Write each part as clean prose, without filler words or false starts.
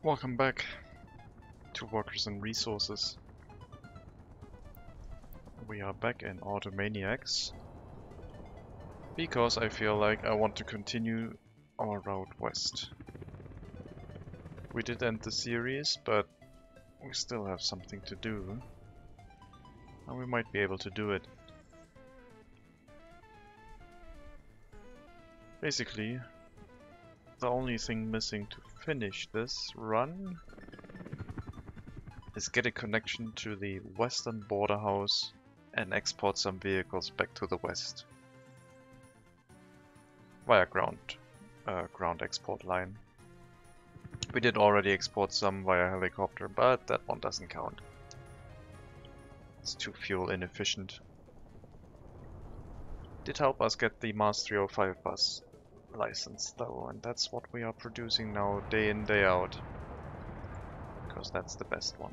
Welcome back to Workers and Resources. We are back in Automaniacs because I feel like I want to continue our route west. We did end the series, but we still have something to do, and we might be able to do it. Basically, the only thing missing to finish this run is get a connection to the western border house and export some vehicles back to the west via ground export line. We did already export some via helicopter, but that one doesn't count. It's too fuel inefficient. Did help us get the Mars 305 bus license though, and that's what we are producing now day in day out, because that's the best one.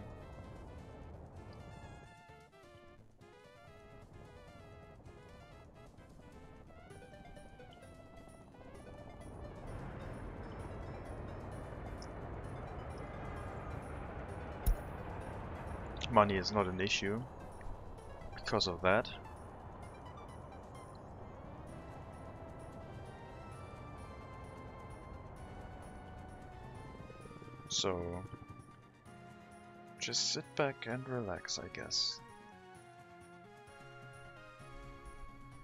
Money is not an issue because of that. So just sit back and relax, I guess.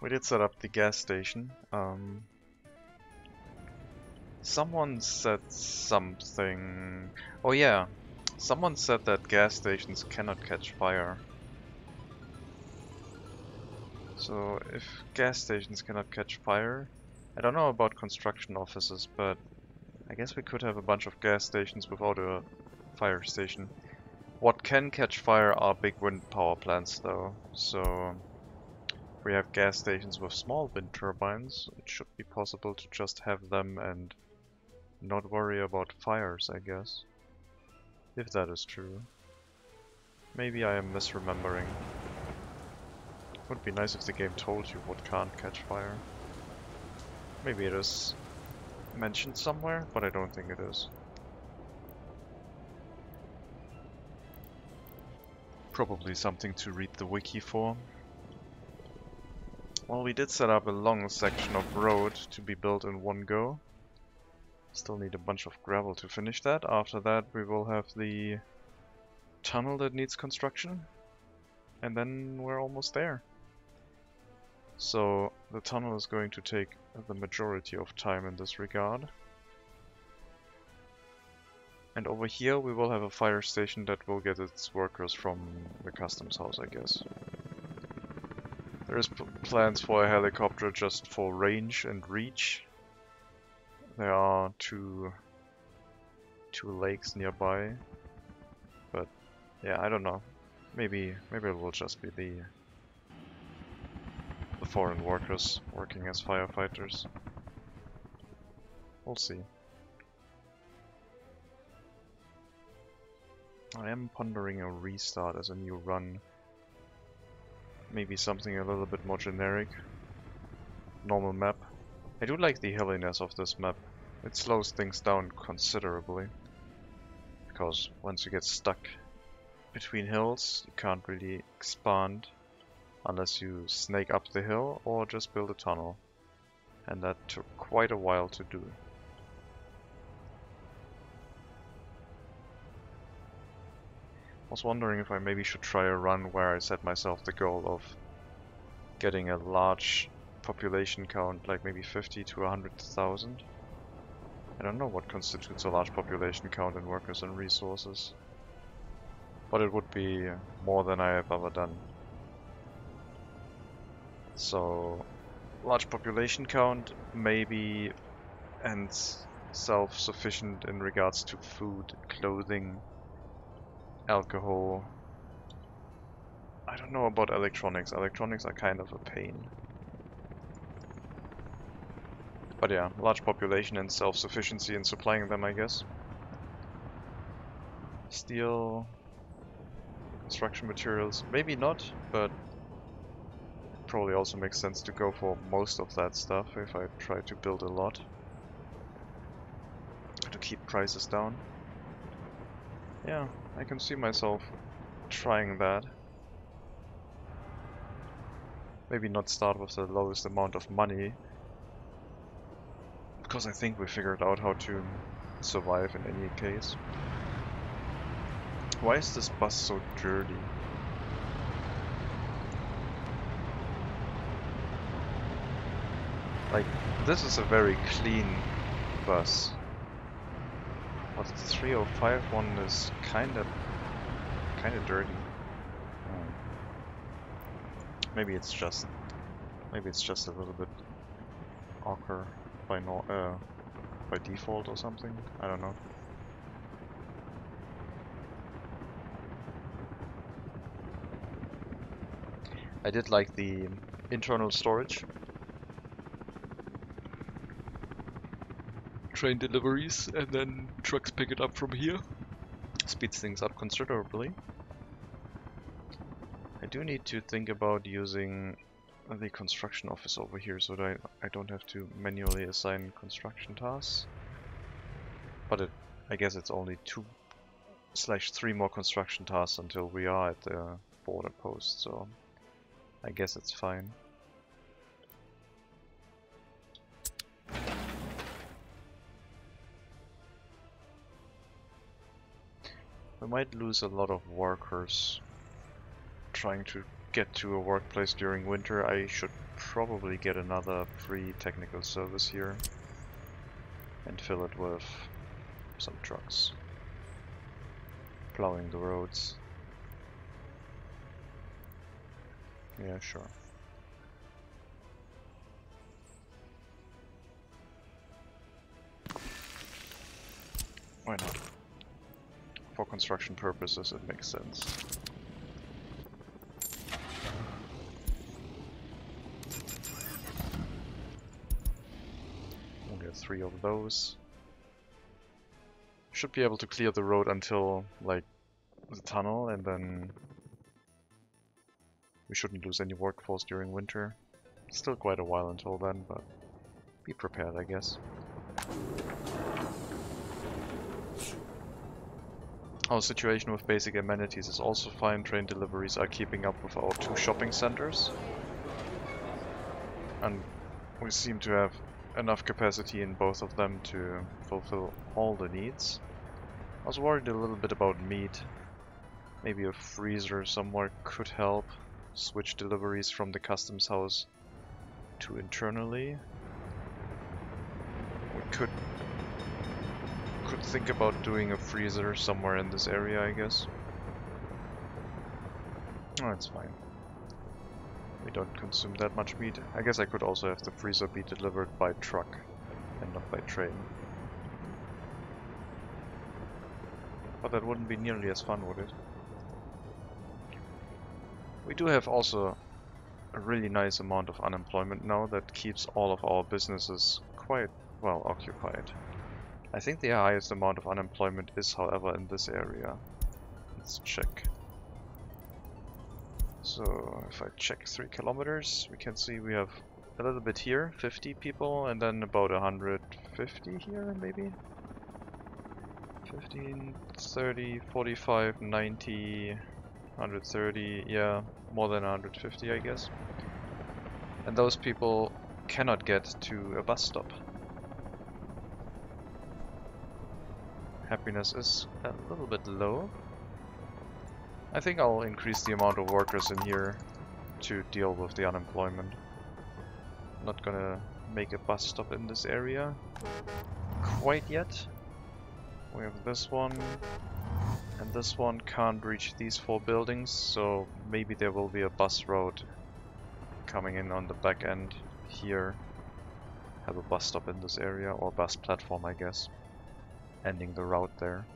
We did set up the gas station. Someone said something. Oh yeah, someone said that gas stations cannot catch fire. So if gas stations cannot catch fire, I don't know about construction offices, but I guess we could have a bunch of gas stations without a fire station. What can catch fire are big wind power plants though, so if we have gas stations with small wind turbines, it should be possible to just have them and not worry about fires, I guess. If that is true. Maybe I am misremembering. Would be nice if the game told you what can't catch fire. Maybe it is mentioned somewhere, but I don't think it is. Probably something to read the wiki for. Well, we did set up a long section of road to be built in one go. Still need a bunch of gravel to finish that. After that we will have the tunnel that needs construction, and then we're almost there. So the tunnel is going to take the majority of time in this regard. And over here we will have a fire station that will get its workers from the customs house, I guess. There is plans for a helicopter just for range and reach. There are two lakes nearby, but yeah, I don't know. Maybe it will just be the foreign workers working as firefighters. We'll see. I am pondering a restart as a new run. Maybe something a little bit more generic. Normal map. I do like the hilliness of this map. It slows things down considerably. Because once you get stuck between hills, you can't really expand unless you snake up the hill or just build a tunnel. And that took quite a while to do. I was wondering if I maybe should try a run where I set myself the goal of getting a large population count, like maybe 50 to 100,000. I don't know what constitutes a large population count in Workers and Resources, but it would be more than I have ever done. So, large population count, maybe, and self-sufficient in regards to food, clothing, alcohol. I don't know about electronics. Electronics are kind of a pain. But yeah, large population and self-sufficiency in supplying them, I guess. Steel, construction materials, maybe not, but probably also makes sense to go for most of that stuff if I try to build a lot to keep prices down. Yeah, I can see myself trying that. Maybe not start with the lowest amount of money, because I think we figured out how to survive in any case. Why is this bus so dirty? Like, this is a very clean bus. But the 305 one is kinda dirty. Maybe it's just a little bit ochre by default or something. I don't know. I did like the internal storage. Train deliveries and then trucks pick it up from here. Speeds things up considerably. I do need to think about using the construction office over here so that I don't have to manually assign construction tasks. But I guess it's only 2/3 more construction tasks until we are at the border post, so I guess it's fine. We might lose a lot of workers trying to get to a workplace during winter. I should probably get another free technical service here and fill it with some trucks plowing the roads. Yeah, sure. Why not? For construction purposes, it makes sense. We'll get 3 of those. Should be able to clear the road until, like, the tunnel, and then we shouldn't lose any workforce during winter. Still quite a while until then, but be prepared, I guess. Our situation with basic amenities is also fine. Train deliveries are keeping up with our 2 shopping centers. And we seem to have enough capacity in both of them to fulfill all the needs. I was worried a little bit about meat. Maybe a freezer somewhere could help. Switch deliveries from the customs house to internally. We could think about doing a freezer somewhere in this area, I guess. Oh, it's fine. We don't consume that much meat. I guess I could also have the freezer be delivered by truck and not by train. But that wouldn't be nearly as fun, would it? We do have also a really nice amount of unemployment now that keeps all of our businesses quite well occupied. I think the highest amount of unemployment is, however, in this area. Let's check. So if I check 3 kilometers, we can see we have a little bit here, 50 people, and then about 150 here, maybe? 15, 30, 45, 90, 130, yeah, more than 150, I guess. And those people cannot get to a bus stop. Happiness is a little bit low. I think I'll increase the amount of workers in here to deal with the unemployment. Not gonna make a bus stop in this area quite yet. We have this one, and this one can't reach these 4 buildings, so maybe there will be a bus road coming in on the back end here. Have a bus stop in this area, or bus platform, I guess, ending the route there.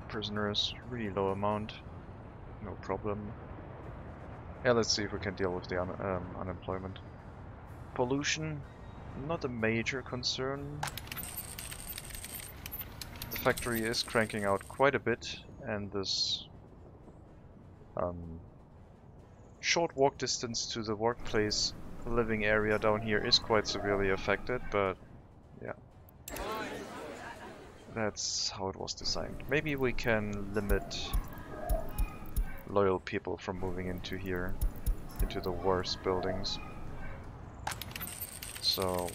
Prisoners, really low amount, no problem. Yeah, let's see if we can deal with the unemployment. Pollution, not a major concern. The factory is cranking out quite a bit, and this short walk distance to the workplace living area down here is quite severely affected, but yeah. That's how it was designed. Maybe we can limit loyal people from moving into here, into the worst buildings. So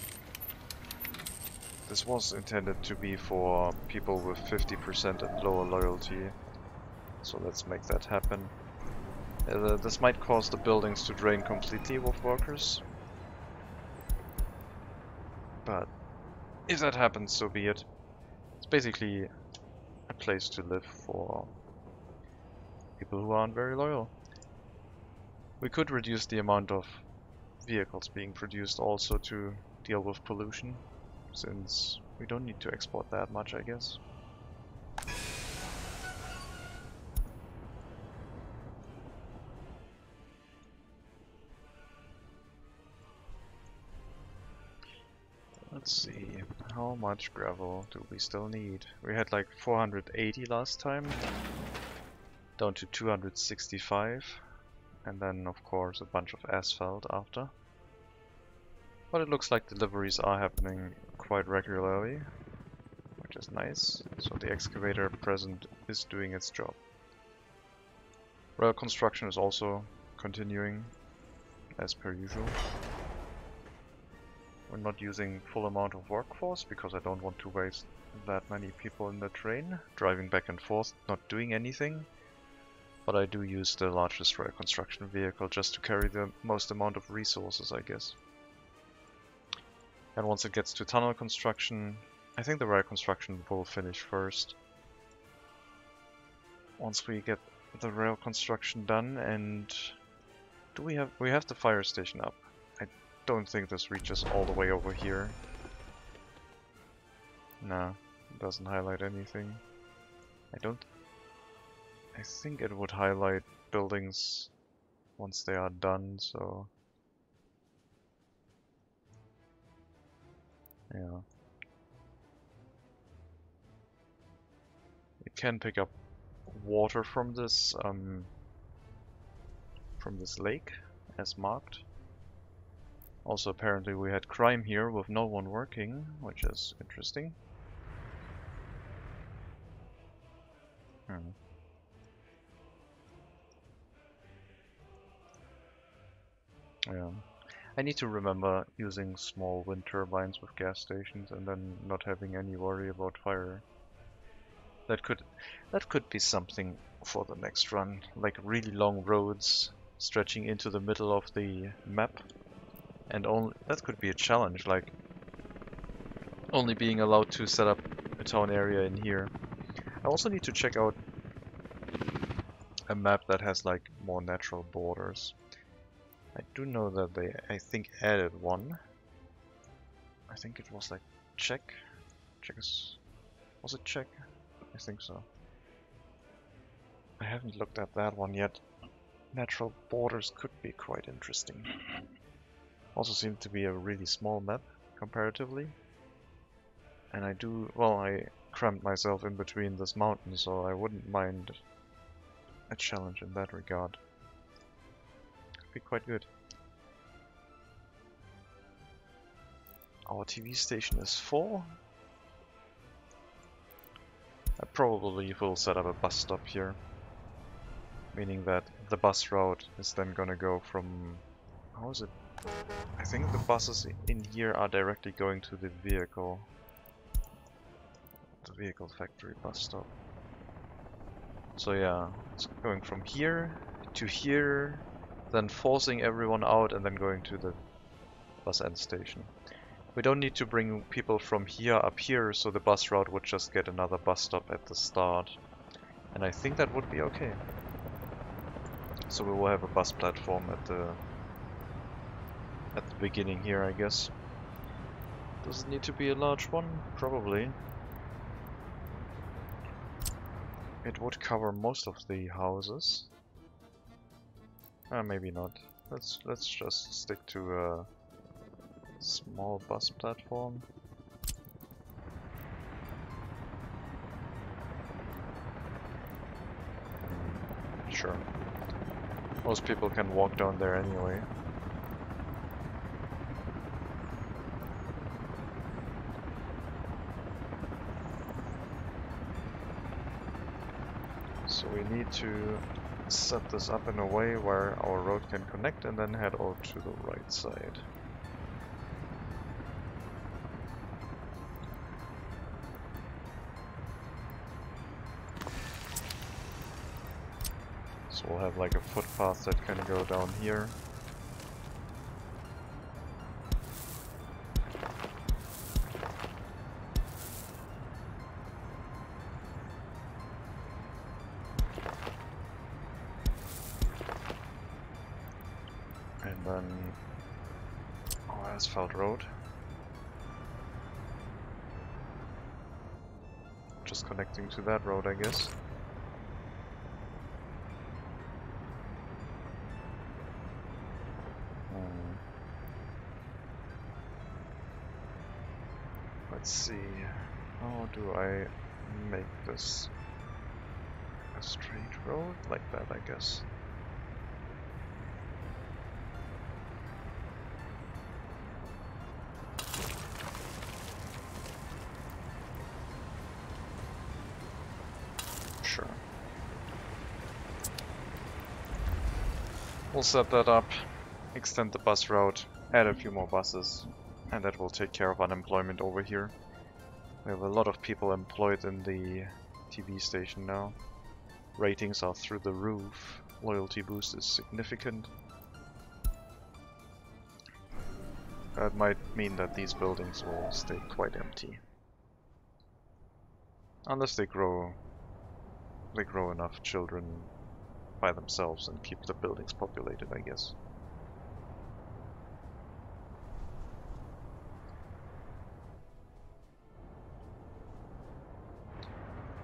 this was intended to be for people with 50% and lower loyalty. So let's make that happen. This might cause the buildings to drain completely with workers. But if that happens, so be it. It's basically a place to live for people who aren't very loyal. We could reduce the amount of vehicles being produced also to deal with pollution, since we don't need to export that much, I guess. Let's see, how much gravel do we still need? We had like 480 last time, down to 265, and then of course a bunch of asphalt after. But it looks like deliveries are happening quite regularly, which is nice. So the excavator present is doing its job. Rail construction is also continuing as per usual. We're not using full amount of workforce because I don't want to waste that many people in the train, driving back and forth, not doing anything. But I do use the largest rail construction vehicle just to carry the most amount of resources, I guess. And once it gets to tunnel construction, I think the rail construction will finish first. Once we get the rail construction done, and do we have the fire station up? I don't think this reaches all the way over here. No, it doesn't highlight anything. I think it would highlight buildings once they are done, so yeah. It can pick up water from this lake as marked. Also apparently we had crime here with no one working, which is interesting. Yeah. I need to remember using small wind turbines with gas stations and then not having any worry about fire. That could be something for the next run, like really long roads stretching into the middle of the map. And that could be a challenge, like only being allowed to set up a town area in here. I also need to check out a map that has like more natural borders. I do know that they, I think, added one. I think it was like Czech. Was it Czech? I think so. I haven't looked at that one yet. Natural borders could be quite interesting. Also seemed to be a really small map, comparatively. And I crammed myself in between this mountain, so I wouldn't mind a challenge in that regard. Could be quite good. Our TV station is full. I probably will set up a bus stop here, meaning that the bus route is then gonna go from... how is it? I think the buses in here are directly going to the vehicle factory bus stop. So yeah, it's going from here to here, then forcing everyone out and then going to the bus end station. We don't need to bring people from here up here, so the bus route would just get another bus stop at the start. And I think that would be okay. So we will have a bus platform at the beginning here, I guess. Does it need to be a large one? Probably. It would cover most of the houses. Maybe not. Let's just stick to a small bus platform. Sure. Most people can walk down there anyway. So we need to set this up in a way where our road can connect and then head out to the right side. So we'll have like a footpath that can go down here. And then our asphalt road. Just connecting to that road, I guess. Let's see, how do I make this a straight road? Like that, I guess. Sure. We'll set that up, extend the bus route, add a few more buses, and that will take care of unemployment over here. We have a lot of people employed in the TV station now. Ratings are through the roof. Loyalty boost is significant. That might mean that these buildings will stay quite empty. Unless they grow enough children by themselves and keep the buildings populated, I guess.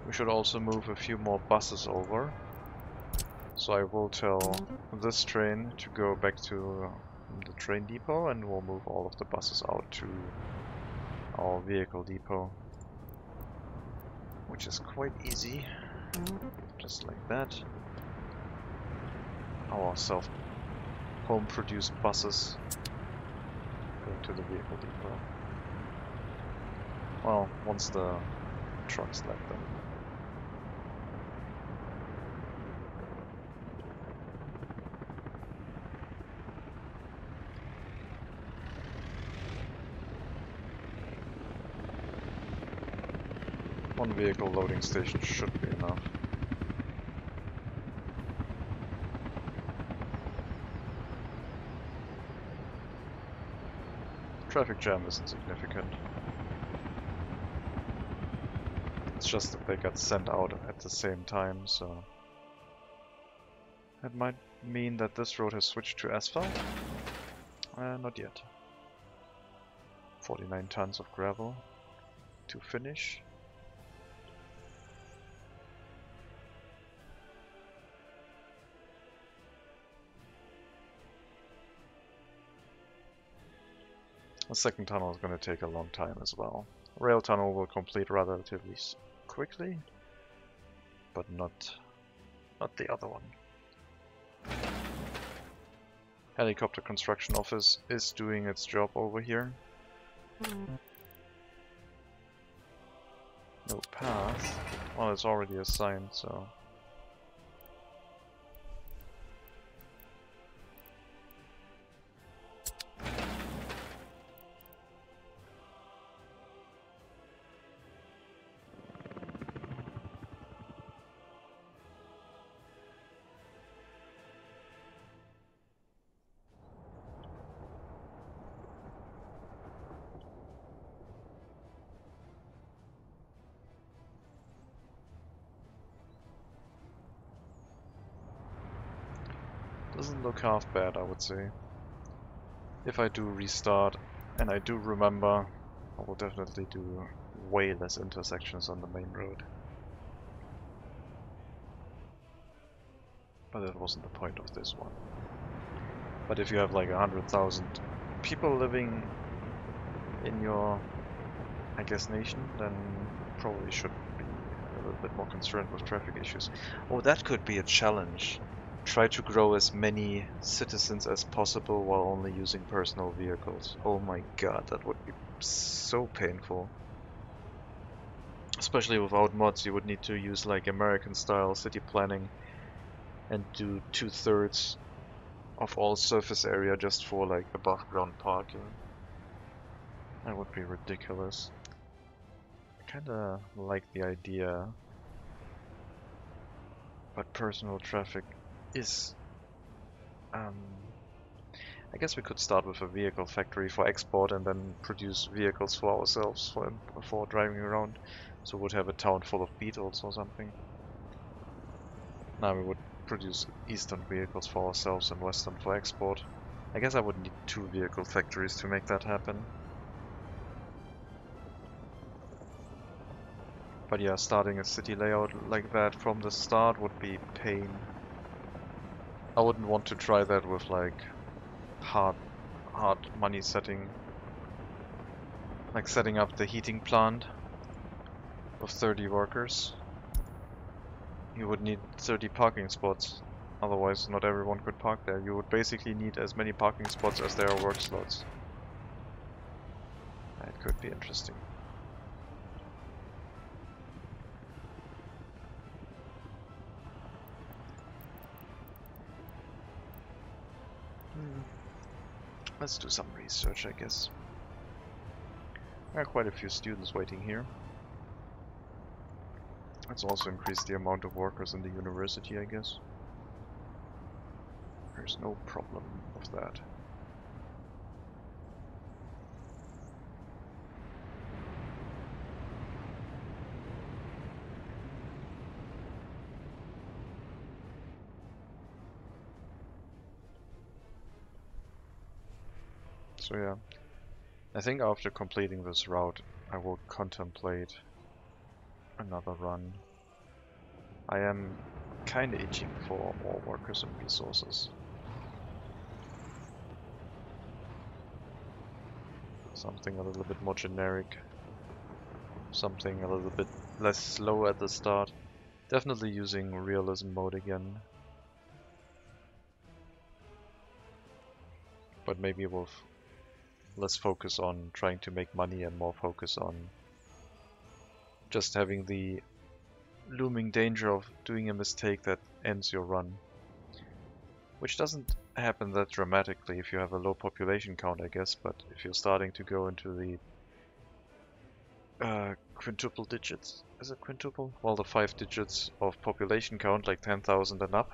We should also move a few more buses over. So I will tell this train to go back to the train depot, and we'll move all of the buses out to our vehicle depot. Which is quite easy. Just like that. Our home produced buses going to the vehicle depot. Well, once the trucks let them. One vehicle loading station should be enough. Traffic jam isn't significant. It's just that they got sent out at the same time, so... That might mean that this road has switched to asphalt? Not yet. 49 tons of gravel to finish. The second tunnel is going to take a long time as well. Rail tunnel will complete relatively quickly, but not the other one. Helicopter construction office is doing its job over here. No path. Well, it's already assigned, so... Doesn't look half bad, I would say. If I do restart, and I do remember, I will definitely do way less intersections on the main road. But that wasn't the point of this one. But if you have like 100,000 people living in your, I guess, nation, then probably should be a little bit more concerned with traffic issues. Oh, that could be a challenge. Try to grow as many citizens as possible while only using personal vehicles. Oh my god, that would be so painful. Especially without mods, you would need to use like American style city planning and do 2/3 of all surface area just for like above ground parking. That would be ridiculous. I kinda like the idea, but personal traffic is I guess we could start with a vehicle factory for export and then produce vehicles for ourselves for driving around. So we'd have a town full of beetles or something. Now we would produce eastern vehicles for ourselves and western for export. I guess I would need 2 vehicle factories to make that happen. But yeah, starting a city layout like that from the start would be pain. I wouldn't want to try that with like hard money setting. Like setting up the heating plant with 30 workers. You would need 30 parking spots. Otherwise, not everyone could park there. You would basically need as many parking spots as there are work slots. That could be interesting. Let's do some research, I guess. There are quite a few students waiting here. Let's also increase the amount of workers in the university, I guess. There's no problem with that. So yeah, I think after completing this route, I will contemplate another run. I am kinda itching for more workers and resources. Something a little bit more generic. Something a little bit less slow at the start. Definitely using realism mode again. But maybe with less focus on trying to make money and more focus on just having the looming danger of doing a mistake that ends your run. Which doesn't happen that dramatically if you have a low population count, I guess, but if you're starting to go into the quintuple digits, is it quintuple? Well, the 5 digits of population count, like 10,000 and up,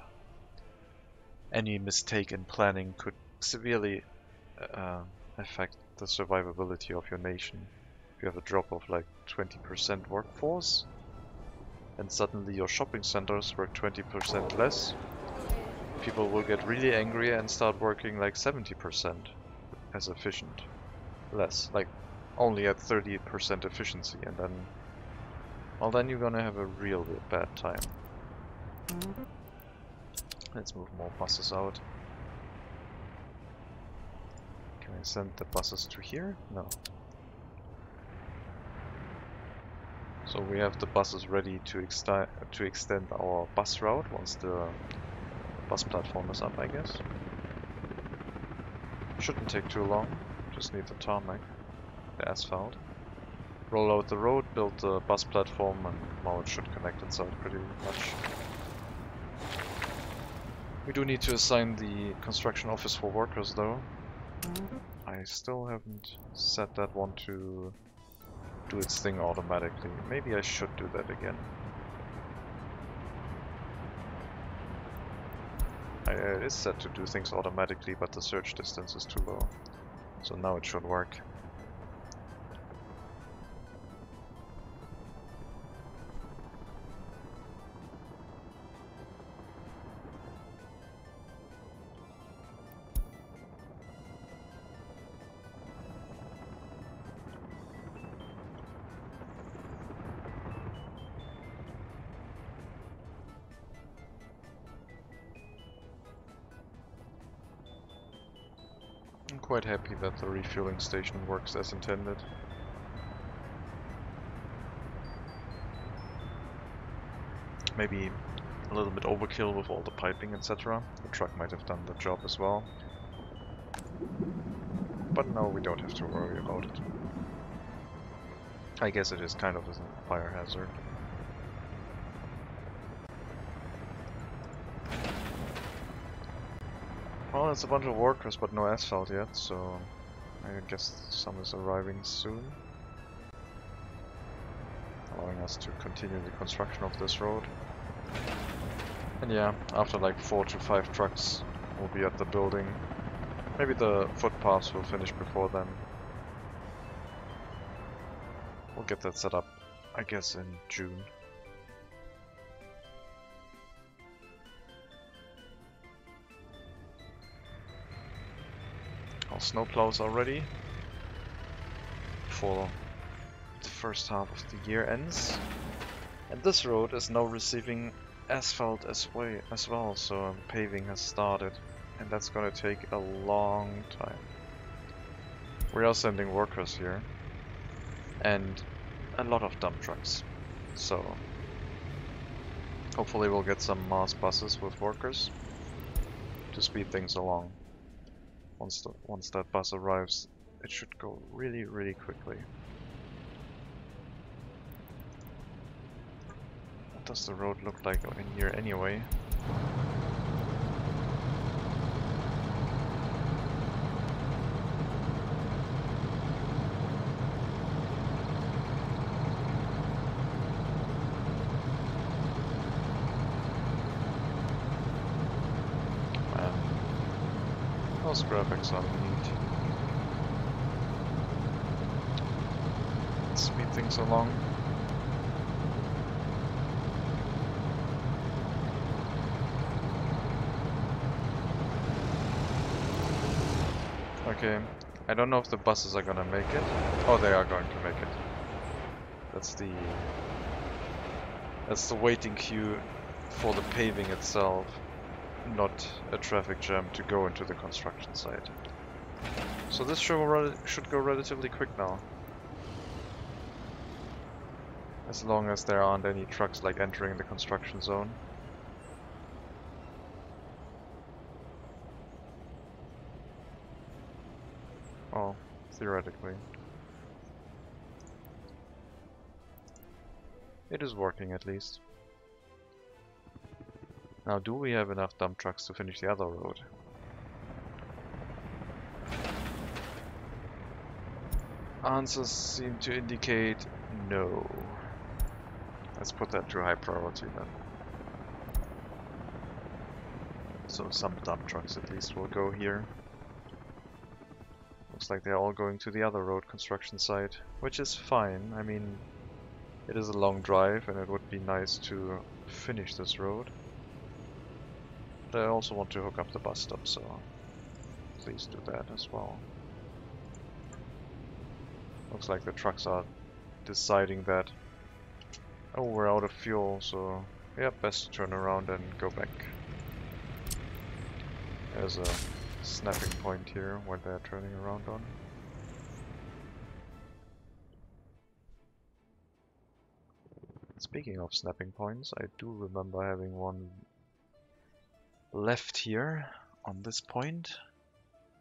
any mistake in planning could severely affect the survivability of your nation. If you have a drop of like 20% workforce, and suddenly your shopping centers work 20% less, people will get really angry and start working like 70% as efficient. Less, like only at 30% efficiency, and then, well, then you're gonna have a real bad time. Let's move more buses out. Can I send the buses to here? No. So we have the buses ready to extend our bus route once the bus platform is up, I guess. Shouldn't take too long, just need the tarmac, the asphalt. Roll out the road, build the bus platform, and now it should connect itself pretty much. We do need to assign the construction office for workers though. I still haven't set that one to do its thing automatically. Maybe I should do that again. It is set to do things automatically, but the search distance is too low. So now it should work. I'm quite happy that the refueling station works as intended. Maybe a little bit overkill with all the piping, etc. The truck might have done the job as well. But no, we don't have to worry about it. I guess it is kind of a fire hazard. Well, it's a bunch of workers, but no asphalt yet, so I guess some is arriving soon, allowing us to continue the construction of this road. And yeah, after like 4 to 5 trucks, we'll be at the building. Maybe the footpaths will finish before then. We'll get that set up, I guess, in June. Our snowplows are ready before the first half of the year ends. And this road is now receiving asphalt as well, so paving has started. And that's gonna take a long time. We are sending workers here. And a lot of dump trucks. So hopefully we'll get some mass buses with workers to speed things along. Once that bus arrives, it should go really, really quickly. What does the road look like in here anyway? Those graphics are neat. Let's speed things along. Okay, I don't know if the buses are gonna make it. Oh, they are going to make it. That's the waiting queue for the paving itself, not a traffic jam to go into the construction site. So this should go relatively quick now. As long as there aren't any trucks like entering the construction zone. Oh, theoretically. It is working at least. Now, do we have enough dump trucks to finish the other road? Answers seem to indicate no. Let's put that to high priority then. So some dump trucks at least will go here. Looks like they're all going to the other road construction site, which is fine. I mean, it is a long drive and it would be nice to finish this road. But I also want to hook up the bus stop, so please do that as well. Looks like the trucks are deciding that, oh, we're out of fuel, so yeah, best to turn around and go back. There's a snapping point here where they're turning around on. Speaking of snapping points, I do remember having one left here on this point,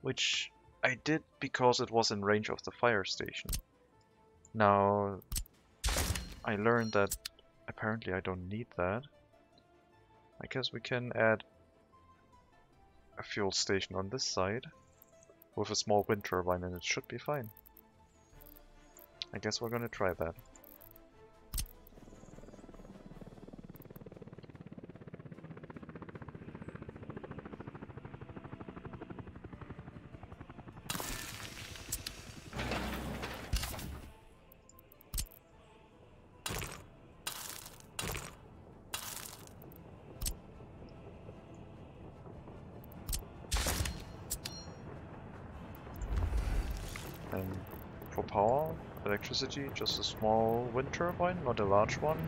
which I did because it was in range of the fire station. Now, I learned that apparently I don't need that. I guess we can add a fuel station on this side with a small wind turbine and it should be fine. I guess we're gonna try that. And for power, electricity, just a small wind turbine, not a large one.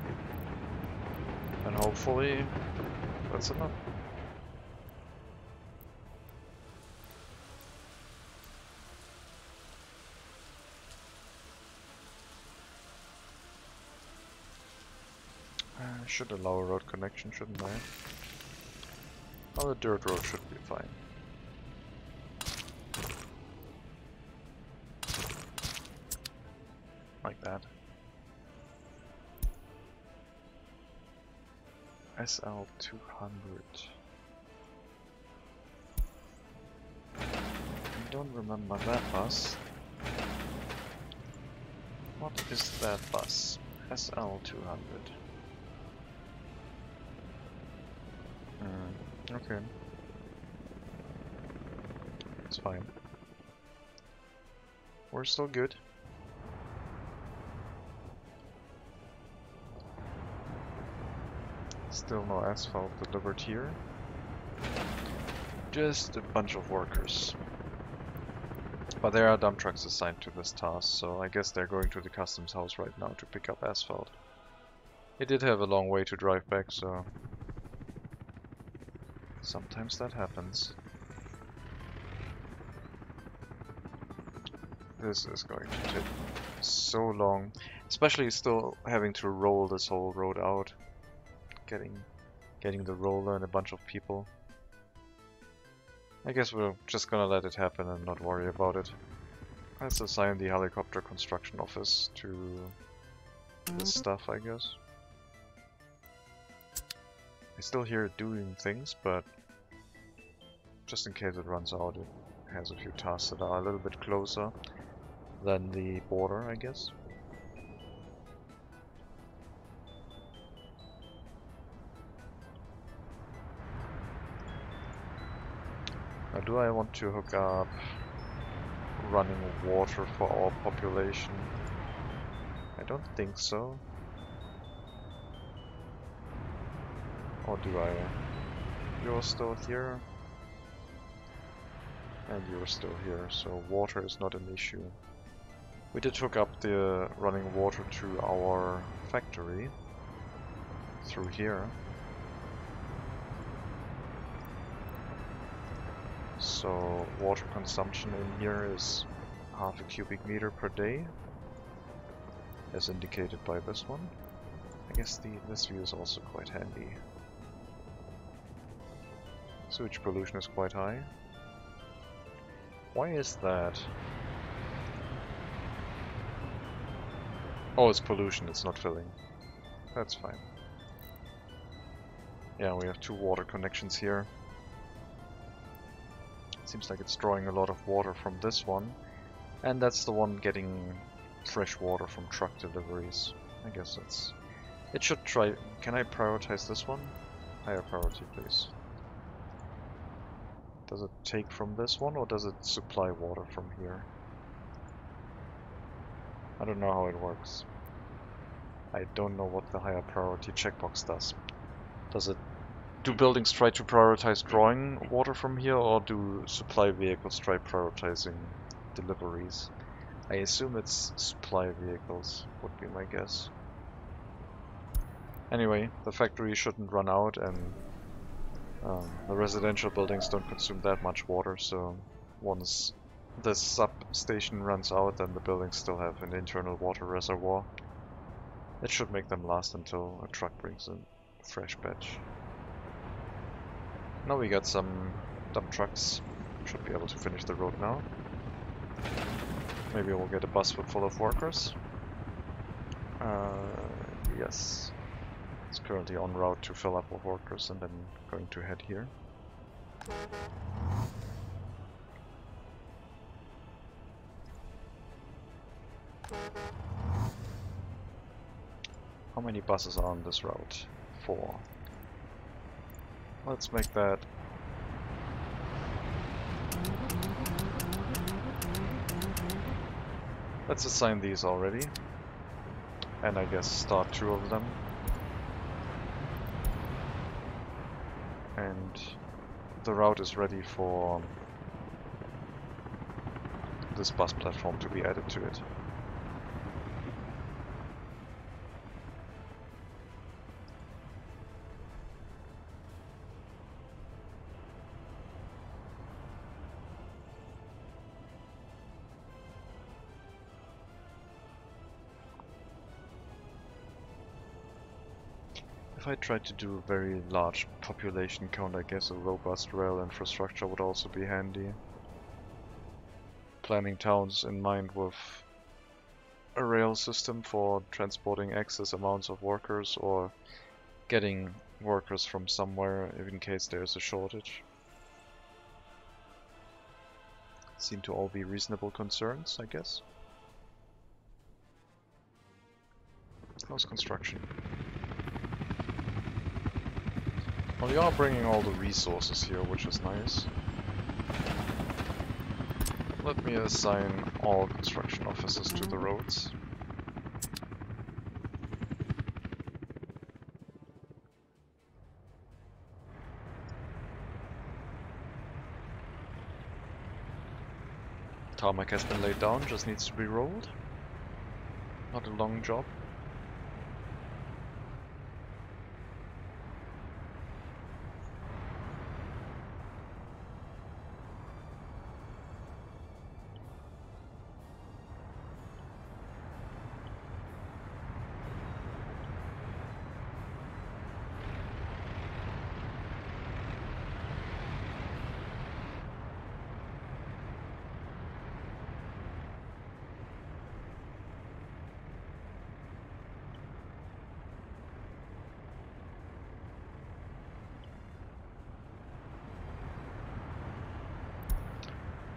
And hopefully that's enough. I should allow a road connection, shouldn't I? Oh, the dirt road should be fine. Like that. SL200. I don't remember that bus. What is that bus? SL200. Okay. It's fine. We're still good. Still no asphalt delivered here. Just a bunch of workers. But there are dump trucks assigned to this task, so I guess they're going to the customs house right now to pick up asphalt. It did have a long way to drive back, so sometimes that happens. This is going to take so long, especially still having to roll this whole road out. Getting the roller and a bunch of people. I guess we're just gonna let it happen and not worry about it. Let's assign the helicopter construction office to this stuff, I guess. I still hear it doing things, but just in case it runs out, it has a few tasks that are a little bit closer than the border, I guess. Now, do I want to hook up running water for our population? I don't think so. Or do I? You're still here. And you're still here, so water is not an issue. We did hook up the running water to our factory through here. So water consumption in here is half a cubic meter per day, as indicated by this one. I guess this view is also quite handy. Sewage pollution is quite high. Why is that? Oh, it's pollution, it's not filling. That's fine. Yeah, we have two water connections here. Seems like it's drawing a lot of water from this one, and that's the one getting fresh water from truck deliveries. I guess that's... It should try... Can I prioritize this one? Higher priority, please. Does it take from this one, or does it supply water from here? I don't know how it works. I don't know what the higher priority checkbox does. Do buildings try to prioritize drawing water from here, or do supply vehicles try prioritizing deliveries? I assume it's supply vehicles, would be my guess. Anyway, the factory shouldn't run out, and the residential buildings don't consume that much water, so once the substation runs out, then the buildings still have an internal water reservoir. It should make them last until a truck brings in a fresh batch. Now we got some dump trucks. Should be able to finish the road now. Maybe we'll get a bus full of workers. Yes. It's currently en route to fill up with workers and then going to head here. How many buses are on this route? 4. Let's make that. Let's assign these already. And I guess start 2 of them. And the route is ready for this bus platform to be added to it. If I tried to do a very large population count, I guess a robust rail infrastructure would also be handy. Planning towns in mind with a rail system for transporting excess amounts of workers, or getting workers from somewhere in case there's a shortage. Seem to all be reasonable concerns, I guess. How's construction? Well, you are bringing all the resources here, which is nice. Let me assign all construction officers to the roads. Tarmac has been laid down, just needs to be rolled. Not a long job.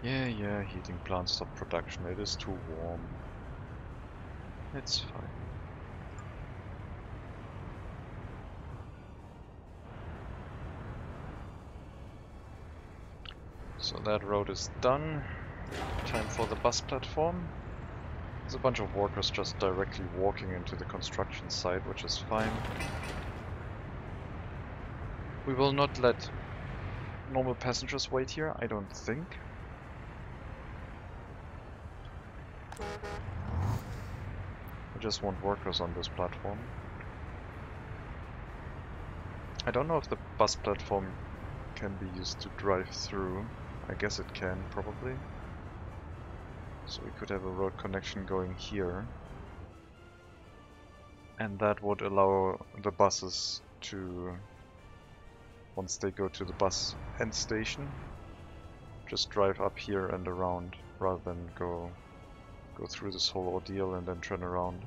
Yeah, heating plant stop production. It is too warm. It's fine. So that road is done. Time for the bus platform. There's a bunch of workers just directly walking into the construction site, which is fine. We will not let normal passengers wait here, I don't think. I just want workers on this platform. I don't know if the bus platform can be used to drive through. I guess it can, probably. So we could have a road connection going here. And that would allow the buses to, once they go to the bus end station, just drive up here and around, rather than go through this whole ordeal and then turn around.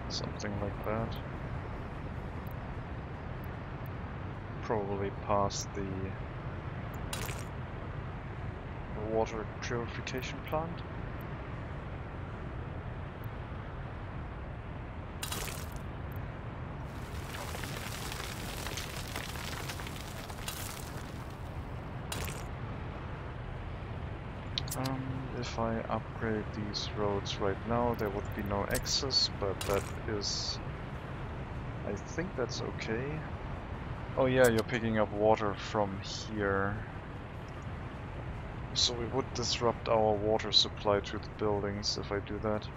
Something like that. Probably past the water purification plant. If I upgrade these roads right now, there would be no excess, but that is... I think that's okay. Oh yeah, you're picking up water from here. So we would disrupt our water supply to the buildings if I do that.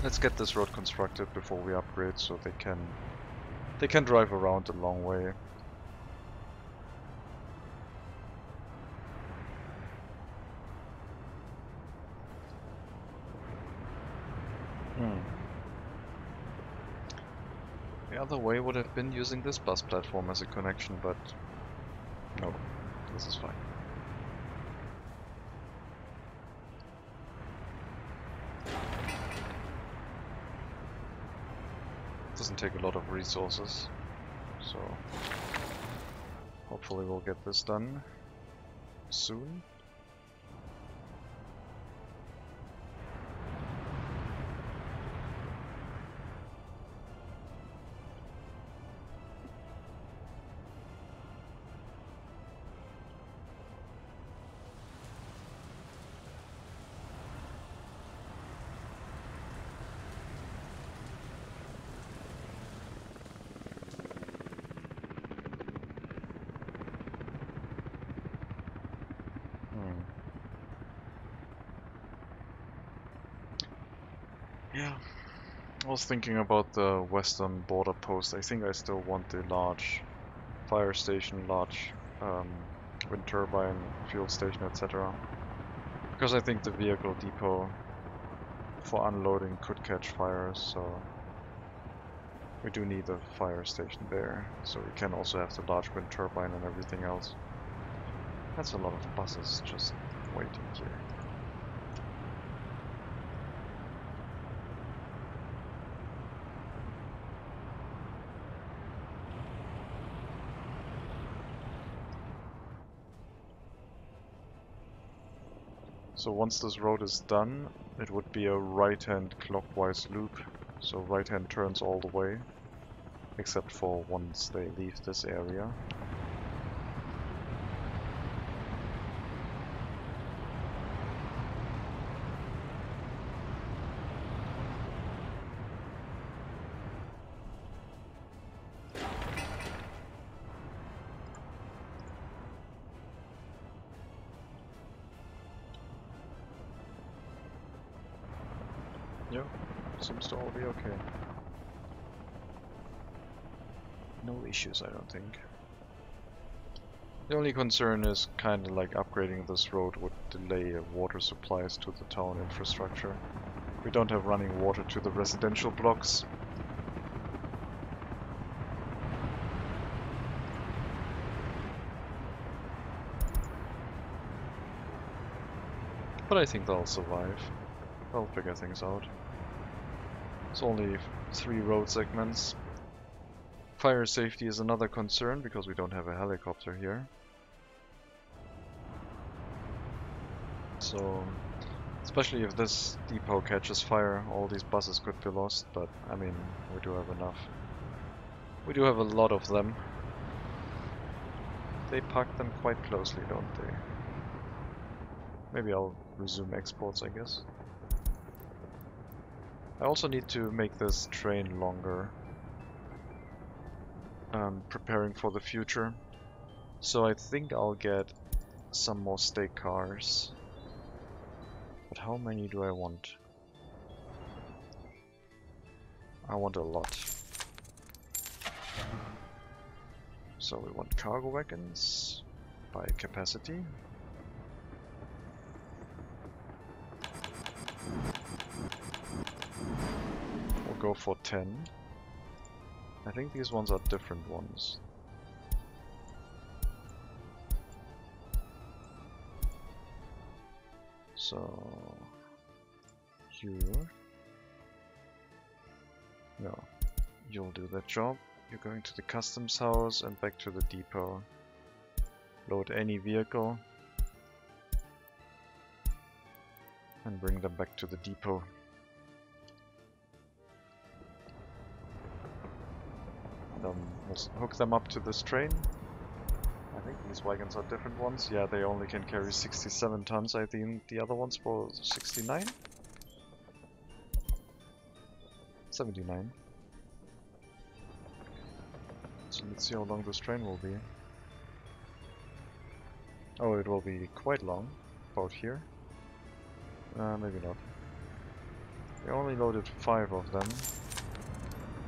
Let's get this road constructed before we upgrade, so they can drive around a long way. The other way would have been using this bus platform as a connection, but no, this is fine. It doesn't take a lot of resources, so hopefully we'll get this done soon. Yeah, I was thinking about the western border post. I think I still want the large fire station, large wind turbine, fuel station, etc. Because I think the vehicle depot for unloading could catch fire, so we do need a fire station there. So we can also have the large wind turbine and everything else. That's a lot of buses just waiting here. So once this road is done, it would be a right-hand clockwise loop. So right-hand turns all the way, except for once they leave this area. Yep, seems to all be okay. No issues, I don't think. The only concern is kind of like upgrading this road would delay water supplies to the town infrastructure. We don't have running water to the residential blocks. But I think they'll survive. They'll figure things out. It's only 3 road segments. Fire safety is another concern because we don't have a helicopter here. So, especially if this depot catches fire, all these buses could be lost, but I mean, we do have enough. We do have a lot of them. They park them quite closely, don't they? Maybe I'll resume exports, I guess. I also need to make this train longer. Preparing for the future. So I think I'll get some more stake cars. But how many do I want? I want a lot. So we want cargo wagons by capacity. We'll go for 10. I think these ones are different ones. So you, no, you'll do that job. You're going to the customs house and back to the depot. Load any vehicle and bring them back to the depot. Then we'll hook them up to this train. I think these wagons are different ones. Yeah, they only can carry 67 tons. I think the other ones were 69? 79. So let's see how long this train will be. Oh, it will be quite long. About here. Maybe not. We only loaded 5 of them.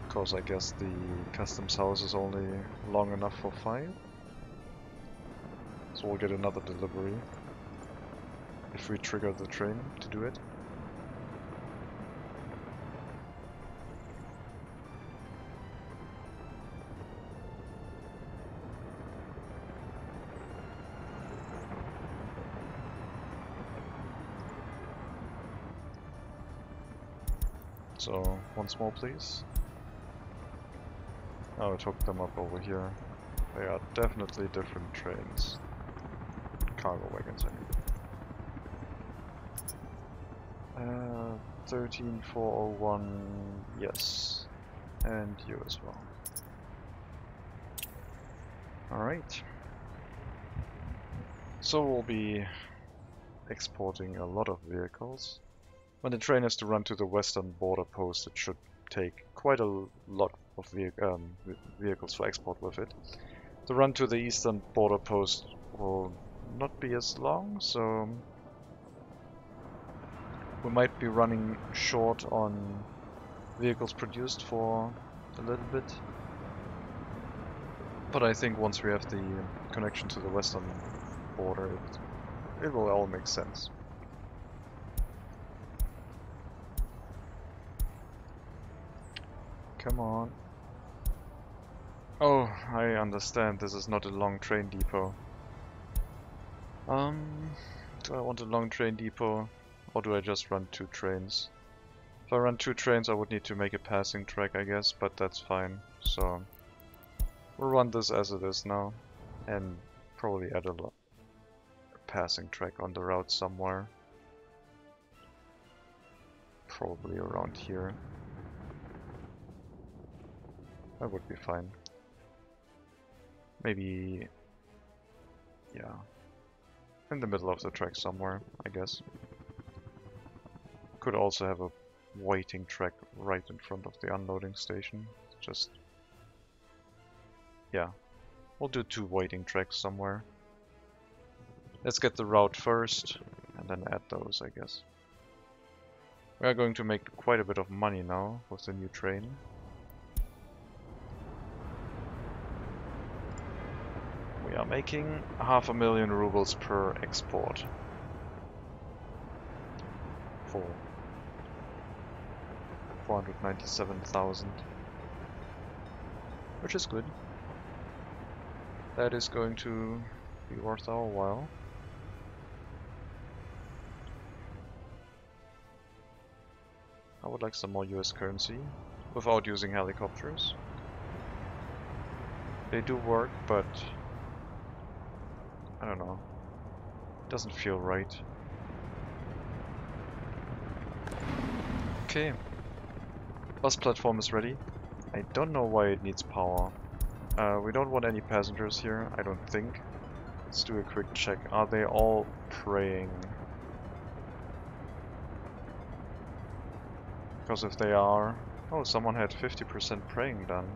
Because I guess the customs house is only long enough for 5. So we'll get another delivery if we trigger the train to do it. So, once more please. Oh, it hooked them up over here. They are definitely different trains. Cargo wagons, I mean. 13401, yes. And you as well. Alright. So we'll be exporting a lot of vehicles. When the train has to run to the western border post, it should take quite a lot of vehicles for export with it. The run to the eastern border post will not be as long, so We might be running short on vehicles produced for a little bit. But I think once we have the connection to the western border, it will all make sense. Come on. Oh, I understand. This is not a long train depot. Do I want a long train depot, or do I just run 2 trains? If I run 2 trains, I would need to make a passing track, I guess, but that's fine. So we'll run this as it is now, and probably add a passing track on the route somewhere. Probably around here. That would be fine. Maybe, yeah, in the middle of the track somewhere, I guess. Could also have a waiting track right in front of the unloading station. Just, yeah, we'll do 2 waiting tracks somewhere. Let's get the route first, and then add those, I guess. We are going to make quite a bit of money now with the new train. We are making 500,000 rubles per export. For 497,000. Which is good. That is going to be worth our while. I would like some more US currency without using helicopters. They do work, but I don't know. It doesn't feel right. Okay. Bus platform is ready. I don't know why it needs power. We don't want any passengers here, I don't think. Let's do a quick check. Are they all praying? Because if they are... Oh, someone had 50% praying done.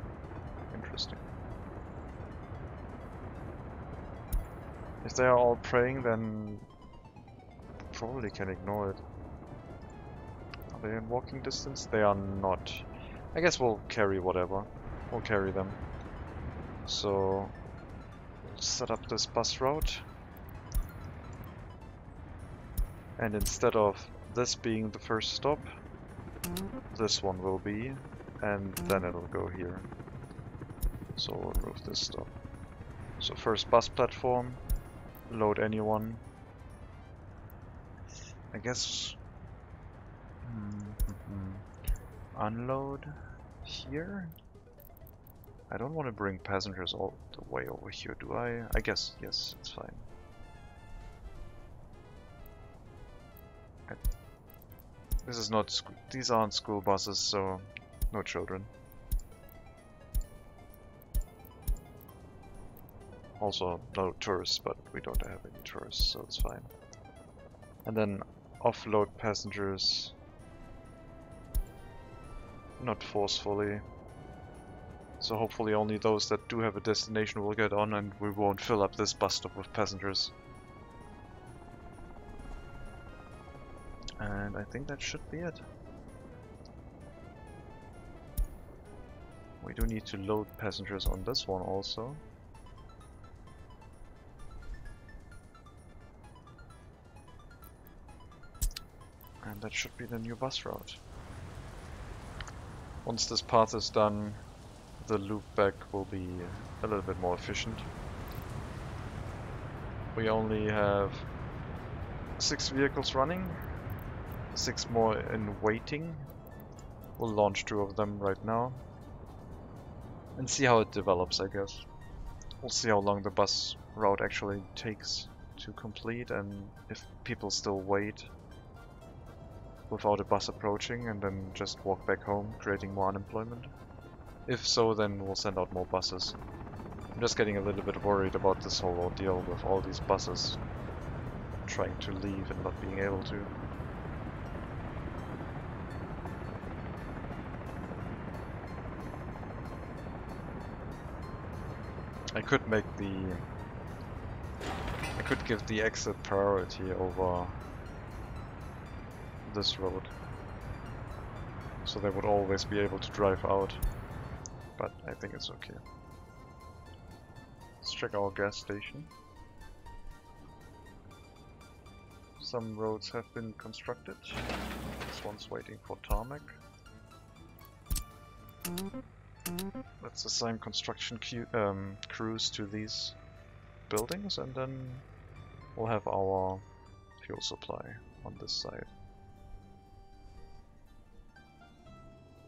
Interesting. If they are all praying, then probably can ignore it. Are they in walking distance? They are not. I guess we'll carry whatever. We'll carry them. So, set up this bus route. And instead of this being the first stop, this one will be, and then it'll go here. So we'll remove this stop. So first bus platform, load anyone. I guess unload here. I don't want to bring passengers all the way over here, do I? I guess yes, it's fine. This is not. These aren't school buses, so no children. Also, no tourists, but we don't have any tourists, so it's fine. And then offload passengers. Not forcefully. So hopefully only those that do have a destination will get on, and we won't fill up this bus stop with passengers. And I think that should be it. We do need to load passengers on this one also. And that should be the new bus route. Once this path is done, the loop back will be a little bit more efficient. We only have 6 vehicles running, 6 more in waiting. We'll launch 2 of them right now and see how it develops, I guess. We'll see how long the bus route actually takes to complete, and if people still wait without a bus approaching and then just walk back home, creating more unemployment. If so, then we'll send out more buses. I'm just getting a little bit worried about this whole ordeal with all these buses trying to leave and not being able to. I could give the exit priority over this road. So they would always be able to drive out. But I think it's okay. Let's check our gas station. Some roads have been constructed. This one's waiting for tarmac. Let's assign construction crews to these buildings, and then we'll have our fuel supply on this side.